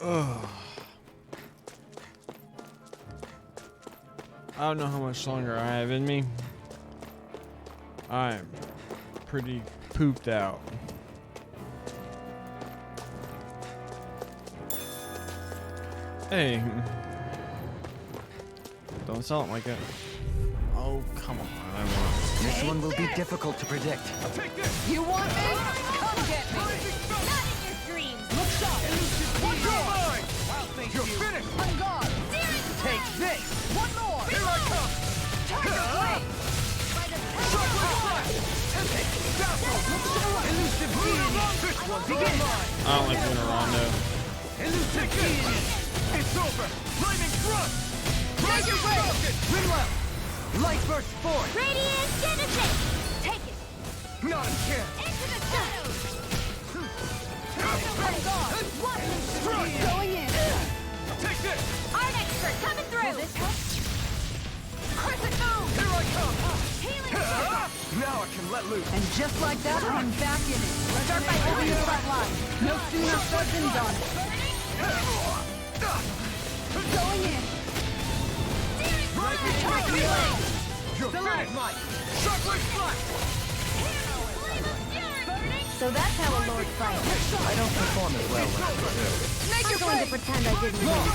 Ugh. I don't know how much longer I have in me. I'm pretty pooped out. Hey. Don't sound like it. Oh, come on. I want. This one will be difficult to predict. You want me? Come get me! Not in your dreams! Look sharp! One more! You're finished! On guard! Take this! One more! Here I come! Tiger blade! Shockwave flash! Epic! Dazzle! Elusive genius! This one's all mine! I don't like doing a rondo. Elusive genius! It's over! Lightning thrust! Rising rocket! Rinwell! Light burst forth! Radiant Genesis! Take it! Not a chance! Into the shadows! On guard! Going in! Take this! Art expert coming through! Will this help? Crescent moon! Here I come! Healing Now I can let loose! And just like that, I'm back in it. Start by holding the front line. No sooner said than done. Going in. You're finished! Shockwave flash! So that's how a lord fights. I don't perform as well when I'm I'm going to pretend I didn't hear you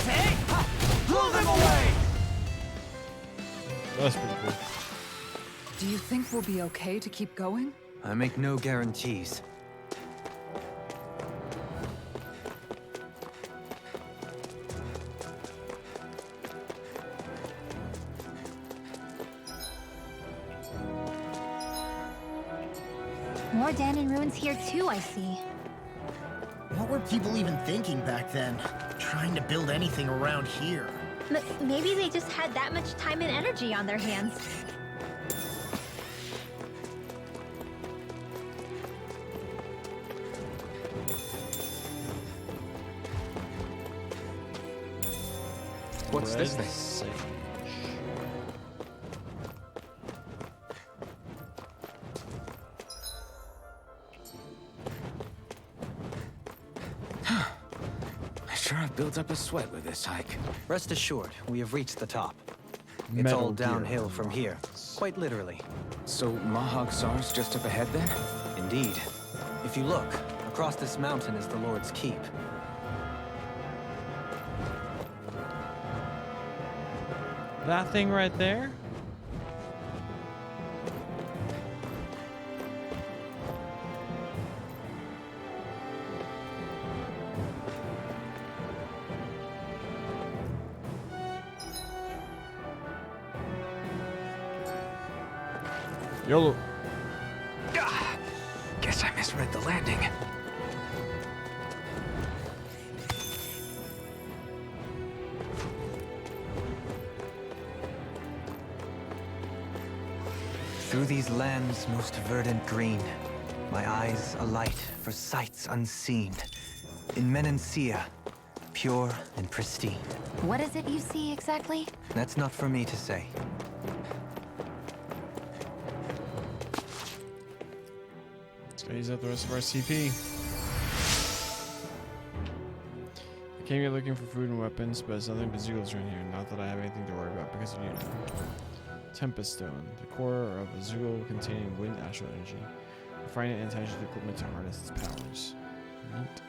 say. Blow them away! That's pretty cool. Do you think we'll be okay to keep going? I make no guarantees. More Danon ruins here too, I see. What were people even thinking back then? Trying to build anything around here? Maybe they just had that much time and energy on their hands. What's this Red thing? Sage. I sure have built up a sweat with this hike. Rest assured, we have reached the top. It's Metal all Gear downhill from here, Robots. quite literally. So Mahag Sar's just up ahead then? Indeed. If you look, across this mountain is the Lord's Keep. That thing right there? YOLO. Guess I misread the landing. Through these lands most verdant green, my eyes alight for sights unseen. In Menancia, pure and pristine. What is it you see exactly? That's not for me to say. Let's go use up the rest of our CP. I came here looking for food and weapons, but there's nothing but Zeugles around here. Not that I have anything to worry about because of you now. Tempest Stone, the core of a Zeugl containing wind astral energy. Refine it and attach the equipment to harness its powers. Neat.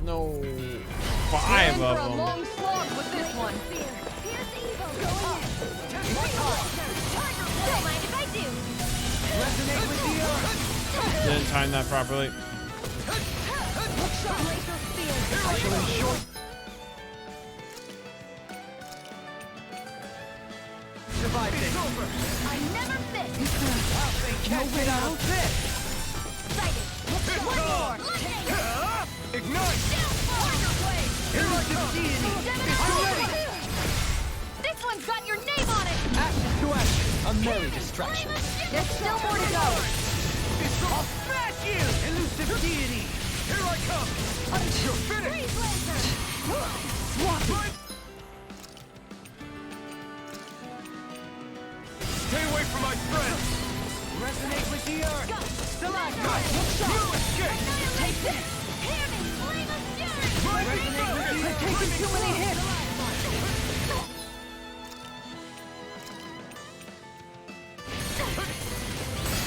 No. 5 of them. Long slog with this one. Don't mind if I do. Resonate with the earth. Didn't time that properly. I shall ensure. Survive this. I never miss. They can't get out of this. Sighted. One more. Ignite. Here I come. I'm ready. This one's got your name on it. Ashes to ashes. A merry distraction. There's still more to go. I'll smash you. Elusive deity. Here I come. You're finished. Freeze laser. Swat. Stay away from my friends. Resonate with the earth. Stalagmite. You escape. Take this. Hear me. Flame of fury. Resonate with the earth. Taking too many hits.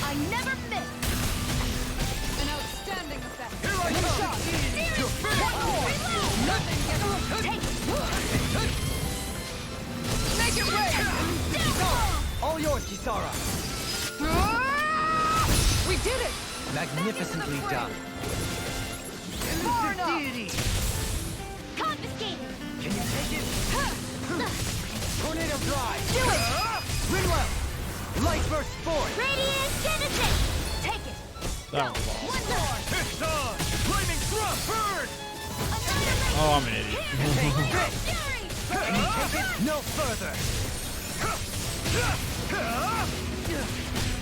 I never miss. An outstanding effect. Here I come. You're finished. Nothing gets Take it. Make it rain! All yours, Kisara. We did it! Magnificently done. Elusive deity. Confiscated. Can you take it? Tornado drive. Do it. Rinwell. Light burst forth. Radiant Genesis. Take it. That was awesome. One more. It's on. Flaming thrust. Burn. Annihilate. Oh, I'm an idiot. Take this. Fury. Can you take it no further?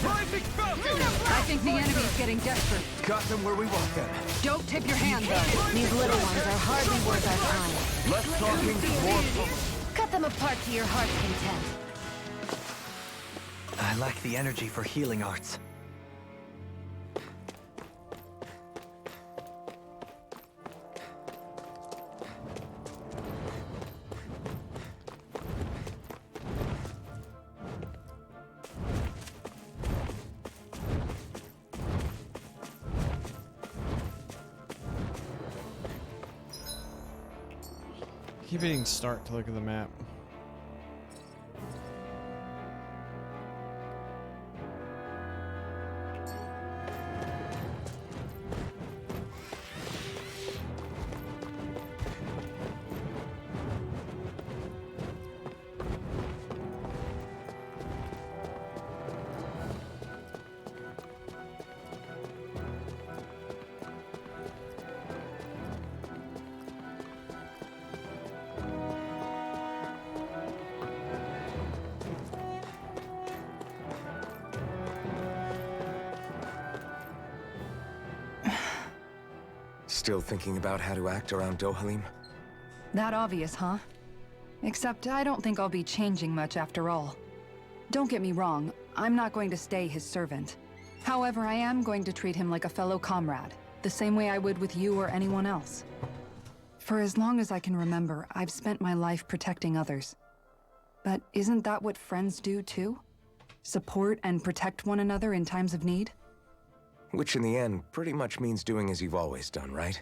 Rising Falcon. I think the enemy's getting desperate. Got them where we want them. Don't tip your hand, though. These little ones are hardly worth our time. Less talking, more focus. Cut them apart to your heart's content. I lack the energy for healing arts. Keep hitting start to look at the map. Still thinking about how to act around Dohalim? That obvious, huh? Except I don't think I'll be changing much after all. Don't get me wrong, I'm not going to stay his servant. However, I am going to treat him like a fellow comrade, the same way I would with you or anyone else. For as long as I can remember, I've spent my life protecting others. But isn't that what friends do too? Support and protect one another in times of need? Which in the end pretty much means doing as you've always done, right?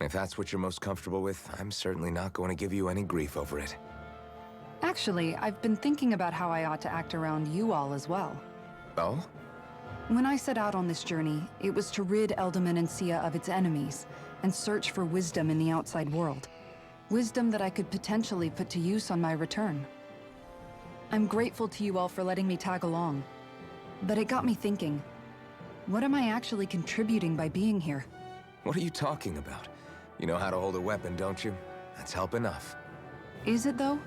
If that's what you're most comfortable with, I'm certainly not going to give you any grief over it. Actually, I've been thinking about how I ought to act around you all as well. Oh? When I set out on this journey, it was to rid Eldaman and Sia of its enemies, and search for wisdom in the outside world. Wisdom that I could potentially put to use on my return. I'm grateful to you all for letting me tag along. But it got me thinking, what am I actually contributing by being here? What are you talking about? You know how to hold a weapon, don't you? That's help enough. Is it though?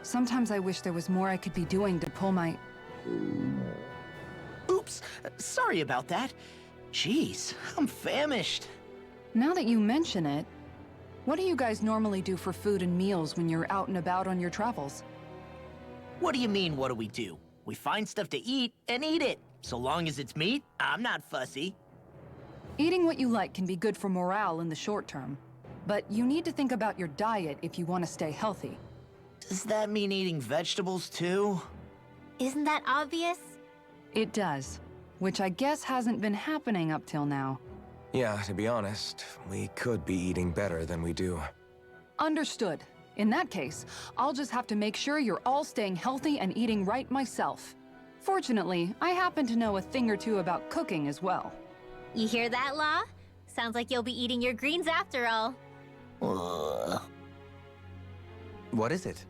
Sometimes I wish there was more I could be doing to pull my... Oops, sorry about that. Jeez, I'm famished. Now that you mention it, what do you guys normally do for food and meals when you're out and about on your travels? What do you mean, what do we do? We find stuff to eat and eat it. So long as it's meat, I'm not fussy. Eating what you like can be good for morale in the short term, but you need to think about your diet if you want to stay healthy. Does that mean eating vegetables too? Isn't that obvious? It does, which I guess hasn't been happening up till now. Yeah, to be honest, we could be eating better than we do. Understood. In that case, I'll just have to make sure you're all staying healthy and eating right myself. Fortunately, I happen to know a thing or two about cooking as well. You hear that, Law? Sounds like you'll be eating your greens after all. What is it?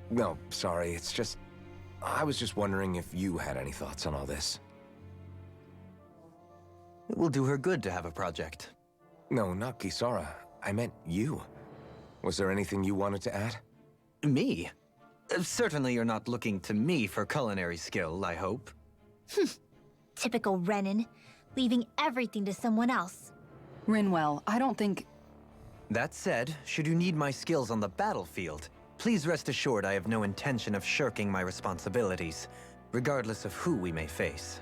No, sorry, it's just... I was just wondering if you had any thoughts on all this. It will do her good to have a project. No, not Kisara. I meant you. Was there anything you wanted to add? Me? Certainly you're not looking to me for culinary skill, I hope. Typical Renan, leaving everything to someone else. Rinwell, I don't think... That said, should you need my skills on the battlefield, please rest assured I have no intention of shirking my responsibilities, regardless of who we may face.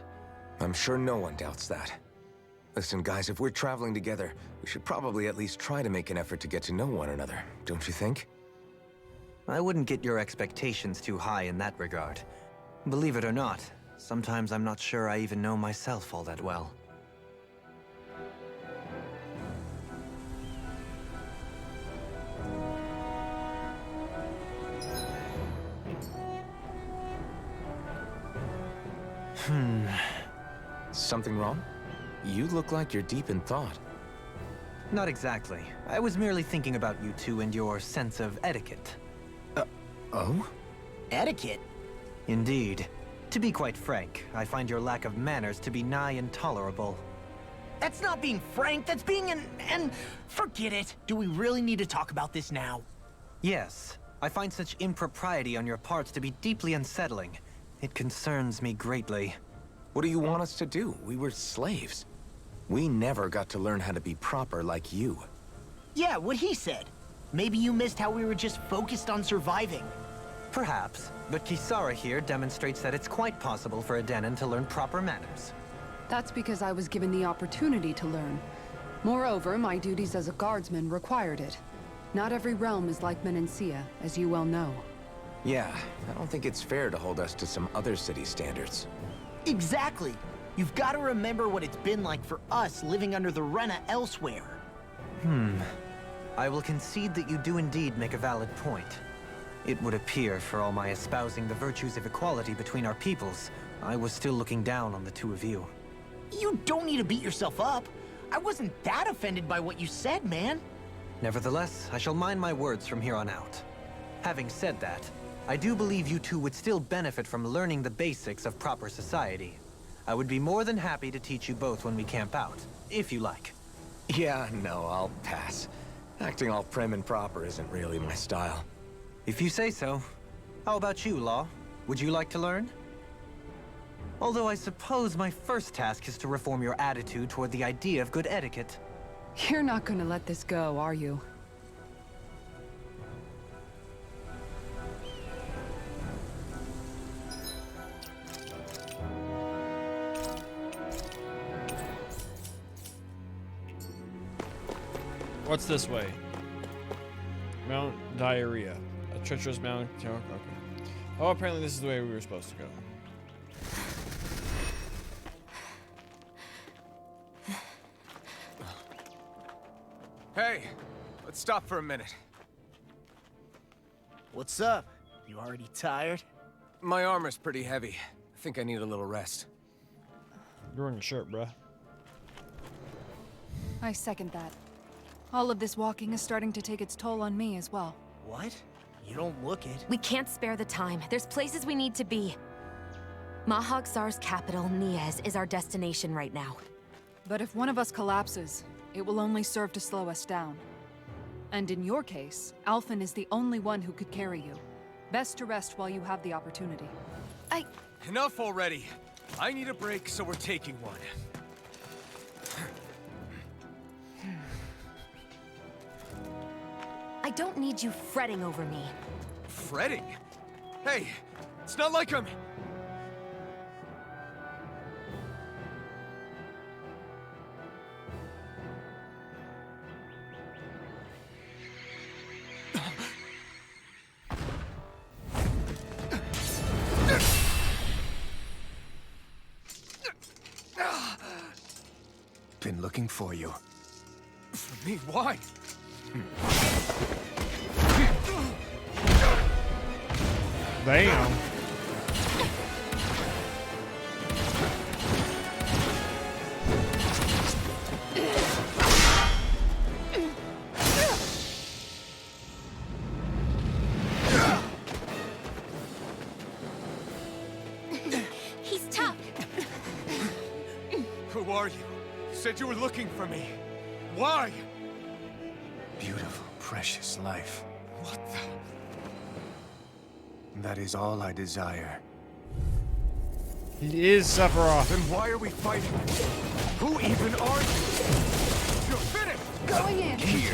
I'm sure no one doubts that. Listen, guys, if we're traveling together, we should probably at least try to make an effort to get to know one another, don't you think? I wouldn't get your expectations too high in that regard. Believe it or not, sometimes I'm not sure I even know myself all that well. Something wrong? You look like you're deep in thought. Not exactly. I was merely thinking about you two and your sense of etiquette. Oh? Etiquette? Indeed. To be quite frank, I find your lack of manners to be nigh intolerable. That's not being frank, that's being an... Forget it. Do we really need to talk about this now? Yes. I find such impropriety on your parts to be deeply unsettling. It concerns me greatly. What do you want us to do? We were slaves. We never got to learn how to be proper like you. Yeah, what he said. Maybe you missed how we were just focused on surviving. Perhaps, but Kisara here demonstrates that it's quite possible for a Denon to learn proper manners. That's because I was given the opportunity to learn. Moreover, my duties as a guardsman required it. Not every realm is like Menancia, as you well know. Yeah, I don't think it's fair to hold us to some other city standards. Exactly. You've got to remember what it's been like for us living under the Rena elsewhere. I will concede that you do indeed make a valid point. It would appear, for all my espousing the virtues of equality between our peoples, I was still looking down on the two of you. You don't need to beat yourself up. I wasn't that offended by what you said, man. Nevertheless, I shall mind my words from here on out. Having said that, I do believe you two would still benefit from learning the basics of proper society. I would be more than happy to teach you both when we camp out, if you like. Yeah, no, I'll pass. Acting all prim and proper isn't really my style. If you say so. How about you, Law? Would you like to learn? Although I suppose my first task is to reform your attitude toward the idea of good etiquette. You're not gonna let this go, are you? What's this way? Mount Diarrhea. A treacherous mount. Okay. Oh, apparently this is the way we were supposed to go. Hey, let's stop for a minute. What's up? You already tired? My armor's pretty heavy. I think I need a little rest. You're wearing a shirt, bruh. I second that. All of this walking is starting to take its toll on me as well. What? You don't look it. We can't spare the time. There's places we need to be. Mahag-Sar's capital, Niez, is our destination right now. But if one of us collapses, it will only serve to slow us down. And in your case, Alphen is the only one who could carry you. Best to rest while you have the opportunity. Enough already. I need a break, so we're taking one. I don't need you fretting over me. Fretting? Hey, it's not like I'm... been looking for you. For me, why? Damn. He's tough. Who are you? You said you were looking for me. Why? Beautiful, precious life. What the? That is all I desire. He is Sephiroth. Then why are we fighting? Who even are you? You're finished! Going in. Here.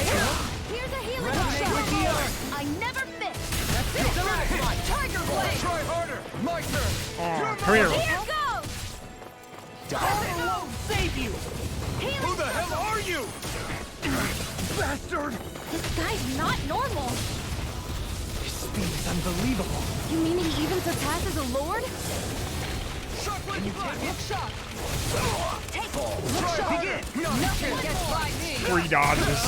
Here's a healing shot. I never miss. That's it! Tiger blade. Try harder! My turn! Come here. Here goes. Die! Won't save you. Who the hell are you? Bastard! This guy's not normal. His speed is unbelievable. You mean he even surpasses a lord? Shockwave Look shot! Take Begin! Nothing gets by me! 3 dodges.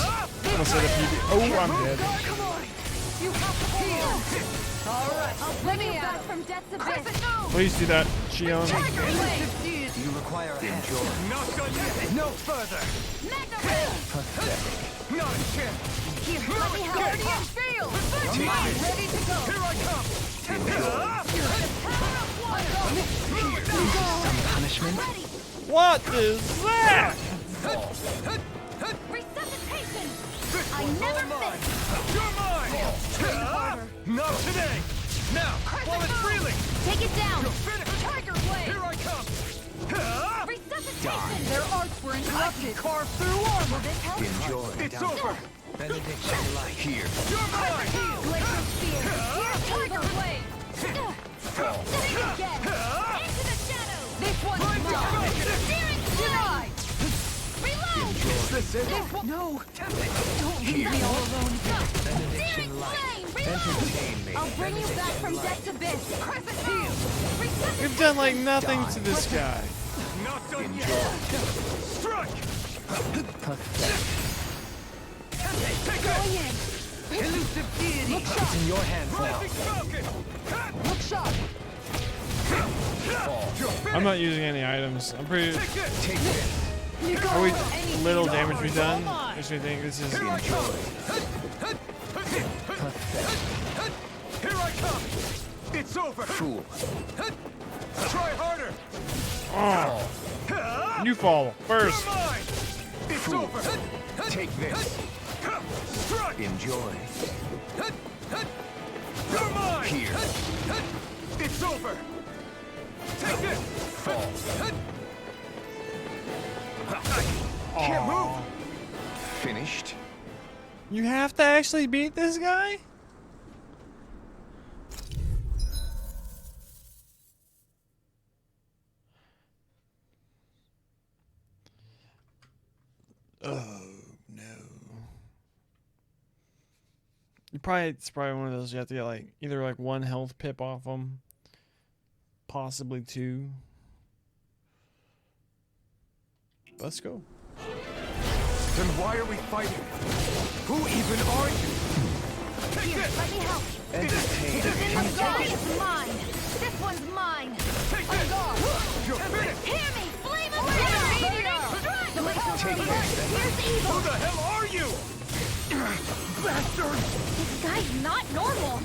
Almost hit a PB. Oh, I'm dead. Come on! You have to heal! Alright, I'll bring you back from death's abyss. Please do that, Shion. You require a hand. Not done yet! No further! Pathetic. Not a chance! Here, let me help. Guardian field! Ready to go! Here I come! Some punishment? What is that? Resuscitation! I never miss! You're mine! Not today! Now, while it's reeling! Take it down! Finish! Tiger blade! Here I come! Resuscitation! Their arts were interrupted. Carve through armor! Will this help? Enjoy. It's over! Benediction light. Here. You're mine! Glacial spear! Here's Tiger blade! Sing again! Into the shadows! This one's mine. Steering Denied. Reload! This is This one. No. Don't leave me all alone here! Steering flame! Reload! Entertain me. I'll bring you back from death's abyss! Crescent heal! Resuscitate! We've done like nothing to this guy. not done yet! Strike! Take Going it! in. Elusive deity! Look It's sharp. in your hands now. Rising Falcon! Look sharp. I'm not using any items. I'm pretty. Take this! Take this. How little damage we've done? Makes me think this is. Here I come! Here I come! It's over! Fool. Try harder! Oh, you fall first. You're mine! It's Fool. over! Take this. Strike! Enjoy. You're mine! Here. It's over! Take this! Fall. Can't move! Finished. You have to actually beat this guy? Oh no. It's probably one of those you have to get like either like 1 health pip off them, possibly 2. Let's go. Then why are we fighting? Who even are you? Take Here, this! let me help! Entertain. This guy is mine! This one's mine! Take this! You're finished! Hear me! Flame of Fire! Strike! Take this. Here's Who evil! the hell are you? Bastard! This guy's not normal!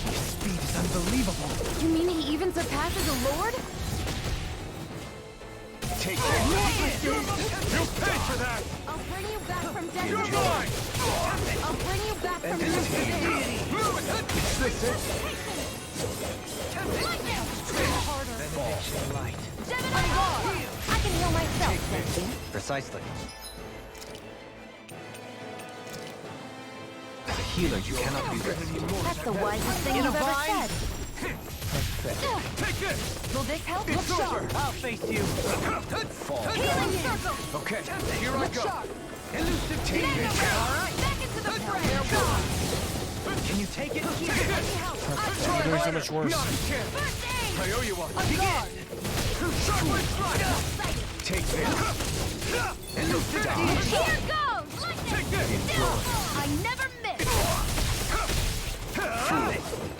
His speed is unbelievable. You mean he even surpasses a lord? Take this. You pay for that! I'll bring you back from death. You're mine! I'll bring you back from death. Benediction light. I can heal myself, Betsy. Precisely. As a healer, you cannot be rescued. That's the wisest thing you've ever said. Take this! Will this help? It's over! I'll face you. Fall. Healing circle! Okay. Here I go! Elusive Take this. Back into the fray! Can you take it? You're doing so much worse. Not a chance! First aid! I owe you one! Shockwave strike! Take this. Here goes! Lightning! I never miss!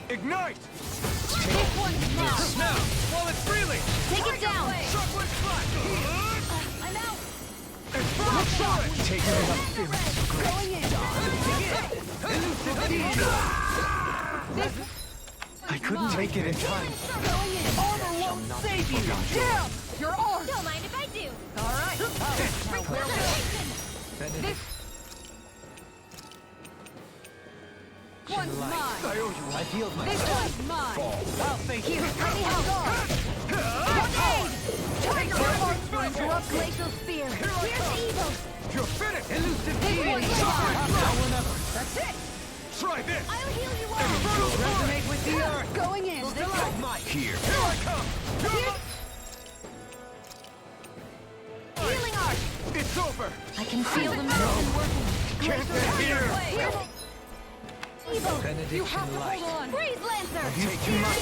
Ignite! This one's mine! Now, while it's freely! Take it down! Sharpwood flash! I'm out! Take it up, I couldn't make it in time. Armor won't save you! Down! Your arm! Don't mind if I do! Alright! This one's mine! I feel my This one's mine! I'll face Here, let me have guard! Take your arms to interrupt Glacial Spear! Here's evil! You're finished! Elusive This one's mine! That's it! Try this! I'll heal you up! Resonate with the earth! Going in! This one's Here I come! Healing art! It's over! I can feel the medicine working. Can't get here! Evil! You have to hold on! Freeze Lancer! Take too much!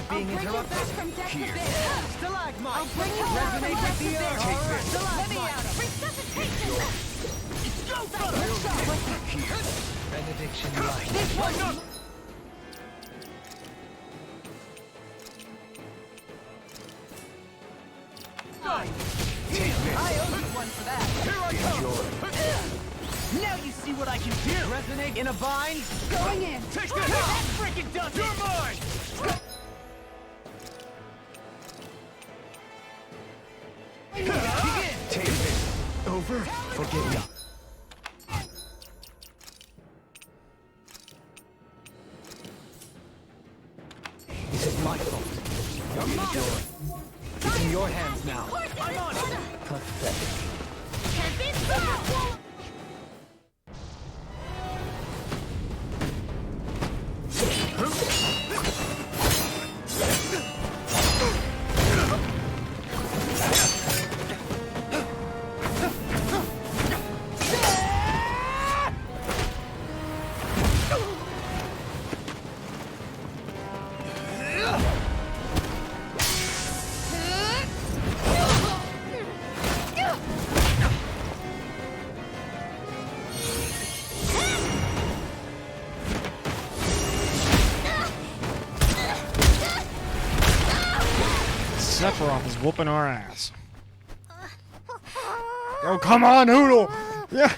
being interrupted. Here. Stalagmite! I'll bring you back from depth to depth. Take this. Stalagmite. Resuscitation! Benediction light. This one. I owe you one for that. Here I come! Now you see what I can do! Resonate in a bind? Going in. Take That this! freaking does You're it! mine! Take this. Over? Forget me. This is my fault. It's in your hands now. I'm on it! Pathetic. Can't be stopped! Sephiroth is whooping our ass. Oh, come on, Noodle! Yeah!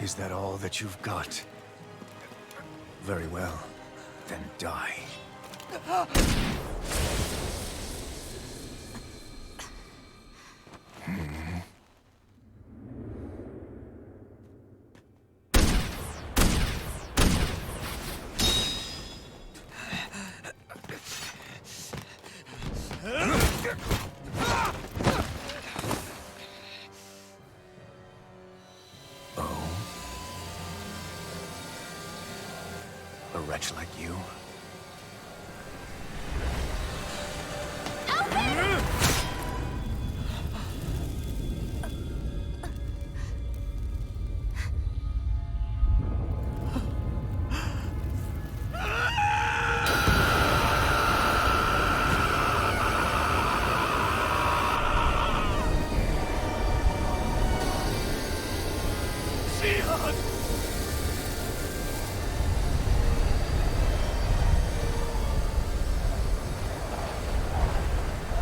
Is that all that you've got? Very well. Then die. A wretch like you?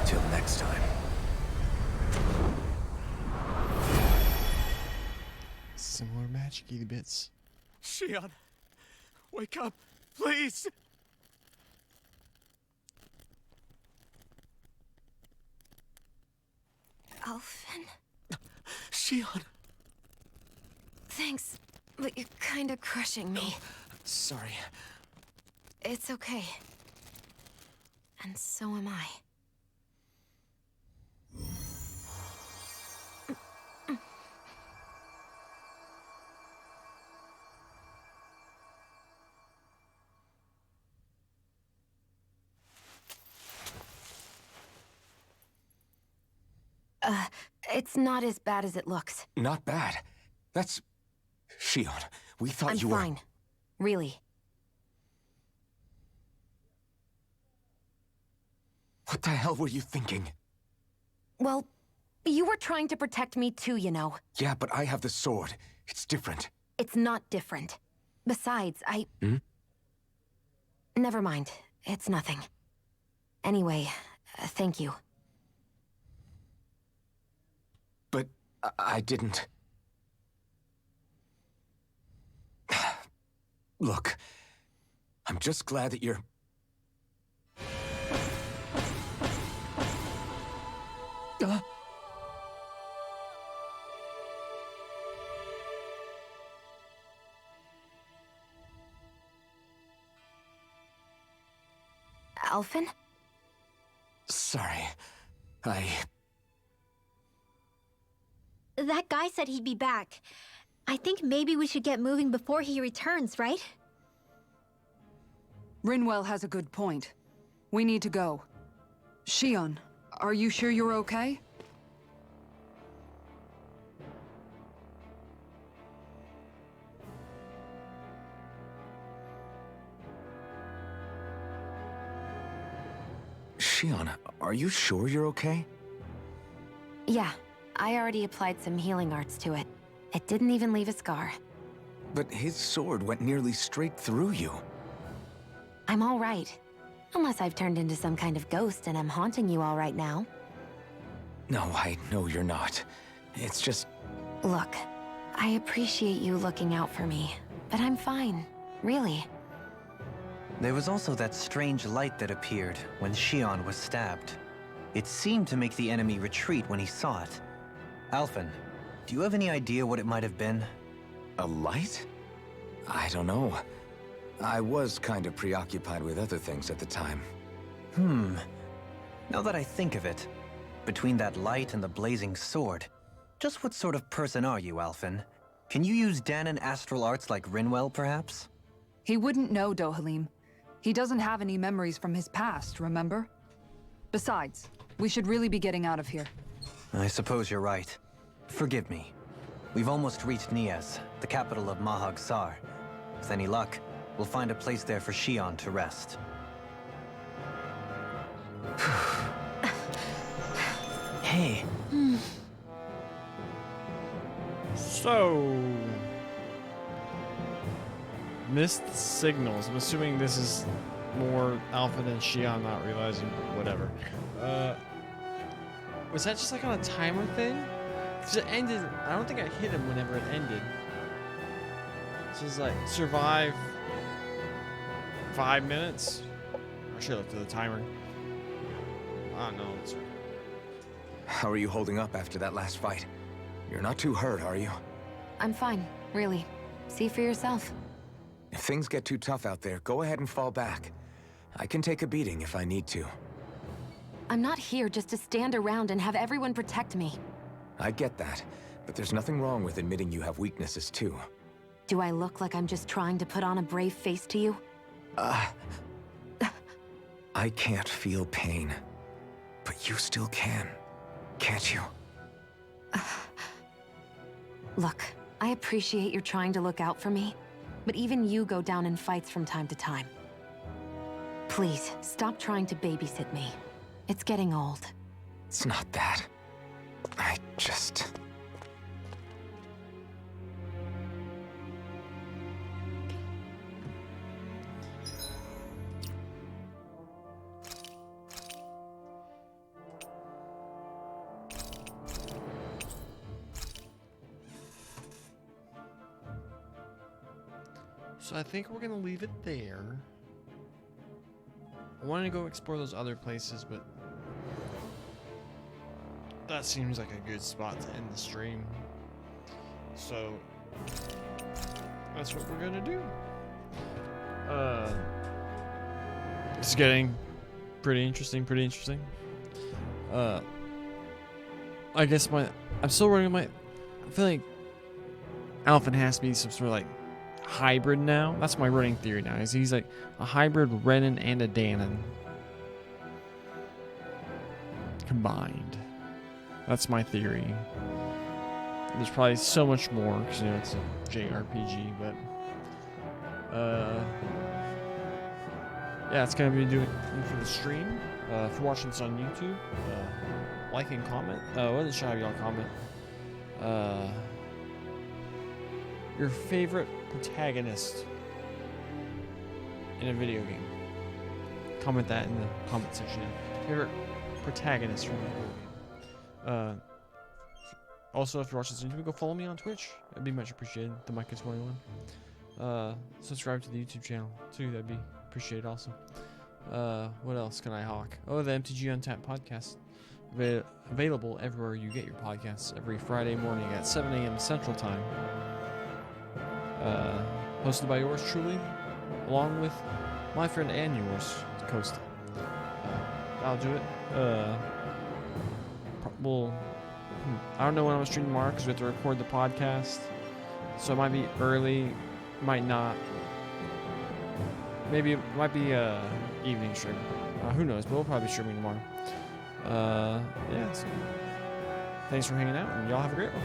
Till next time. Similar magic-y bits. Shion, wake up, please! Alphen, Shion! thanks, but you're kinda crushing me. Sorry. It's okay. And so am I. It's not as bad as it looks. Not bad. That's... Shion, we thought you were... I'm fine. Really. What the hell were you thinking? Well, you were trying to protect me too, you know. Yeah, but I have the sword. It's different. It's not different. Besides, Never mind. It's nothing. Anyway, thank you. But I didn't... Look, I'm just glad that you're... Alphen? Sorry. That guy said he'd be back. I think maybe we should get moving before he returns, right? Rinwell has a good point. We need to go. Shion, are you sure you're okay? Shion, are you sure you're okay? Yeah, I already applied some healing arts to it. It didn't even leave a scar. But his sword went nearly straight through you. I'm all right. Unless I've turned into some kind of ghost and I'm haunting you all right now. No, I know you're not. It's just... Look, I appreciate you looking out for me, but I'm fine, really. There was also that strange light that appeared when Shion was stabbed. It seemed to make the enemy retreat when he saw it. Alphen, do you have any idea what it might have been? A light? I don't know. I was kind of preoccupied with other things at the time. Now that I think of it, between that light and the blazing sword, just what sort of person are you, Alphen? Can you use Danon astral arts like Rinwell, perhaps? He wouldn't know, Dohalim. He doesn't have any memories from his past, remember? Besides, we should really be getting out of here. I suppose you're right. Forgive me. We've almost reached Nias, the capital of Mahag Sar. With any luck, we'll find a place there for Shion to rest. Hey. So... missed signals. I'm assuming this is more Alphen and Shion not realizing whatever. Was that just like on a timer thing? Because it ended... I don't think I hit him whenever it ended. So it's like, survive 5 minutes? I should have looked at the timer. I don't know. How are you holding up after that last fight? You're not too hurt, are you? I'm fine, really. See for yourself. If things get too tough out there, go ahead and fall back. I can take a beating if I need to. I'm not here just to stand around and have everyone protect me. I get that, but there's nothing wrong with admitting you have weaknesses too. Do I look like I'm just trying to put on a brave face to you? I can't feel pain, but you still can, can't you? Look, I appreciate you're trying to look out for me, but even you go down in fights from time to time. Please, stop trying to babysit me. It's getting old. It's not that. I just... So I think we're gonna leave it there. I wanted to go explore those other places, but that seems like a good spot to end the stream. So that's what we're gonna do. It's getting pretty interesting. I guess I'm still running I feel like Alphen has to be some sort of like hybrid now. That's my running theory now. Is he's like a hybrid Renin and a Danon combined. That's my theory. There's probably so much more because you know it's a JRPG, but yeah, it's gonna be doing for the stream. If you're watching this on YouTube, like and comment. What did should y'all comment? Your favorite protagonist in a video game. Comment that in the comment section. Favorite protagonist from a video game. Also, if you're watching this on YouTube, go follow me on Twitch. That'd be much appreciated. The Micah21. Subscribe to the YouTube channel too. That'd be appreciated also. What else can I hawk? Oh, the MTG Untapped podcast. Available everywhere you get your podcasts every Friday morning at 7 a.m. Central Time. Hosted by yours truly, along with my friend and yours, Coast. I'll do it. I don't know when I'm streaming tomorrow because we have to record the podcast. So it might be early, might not. Maybe it might be evening stream. Who knows? But we'll probably be streaming tomorrow. Yeah. So thanks for hanging out, and y'all have a great one.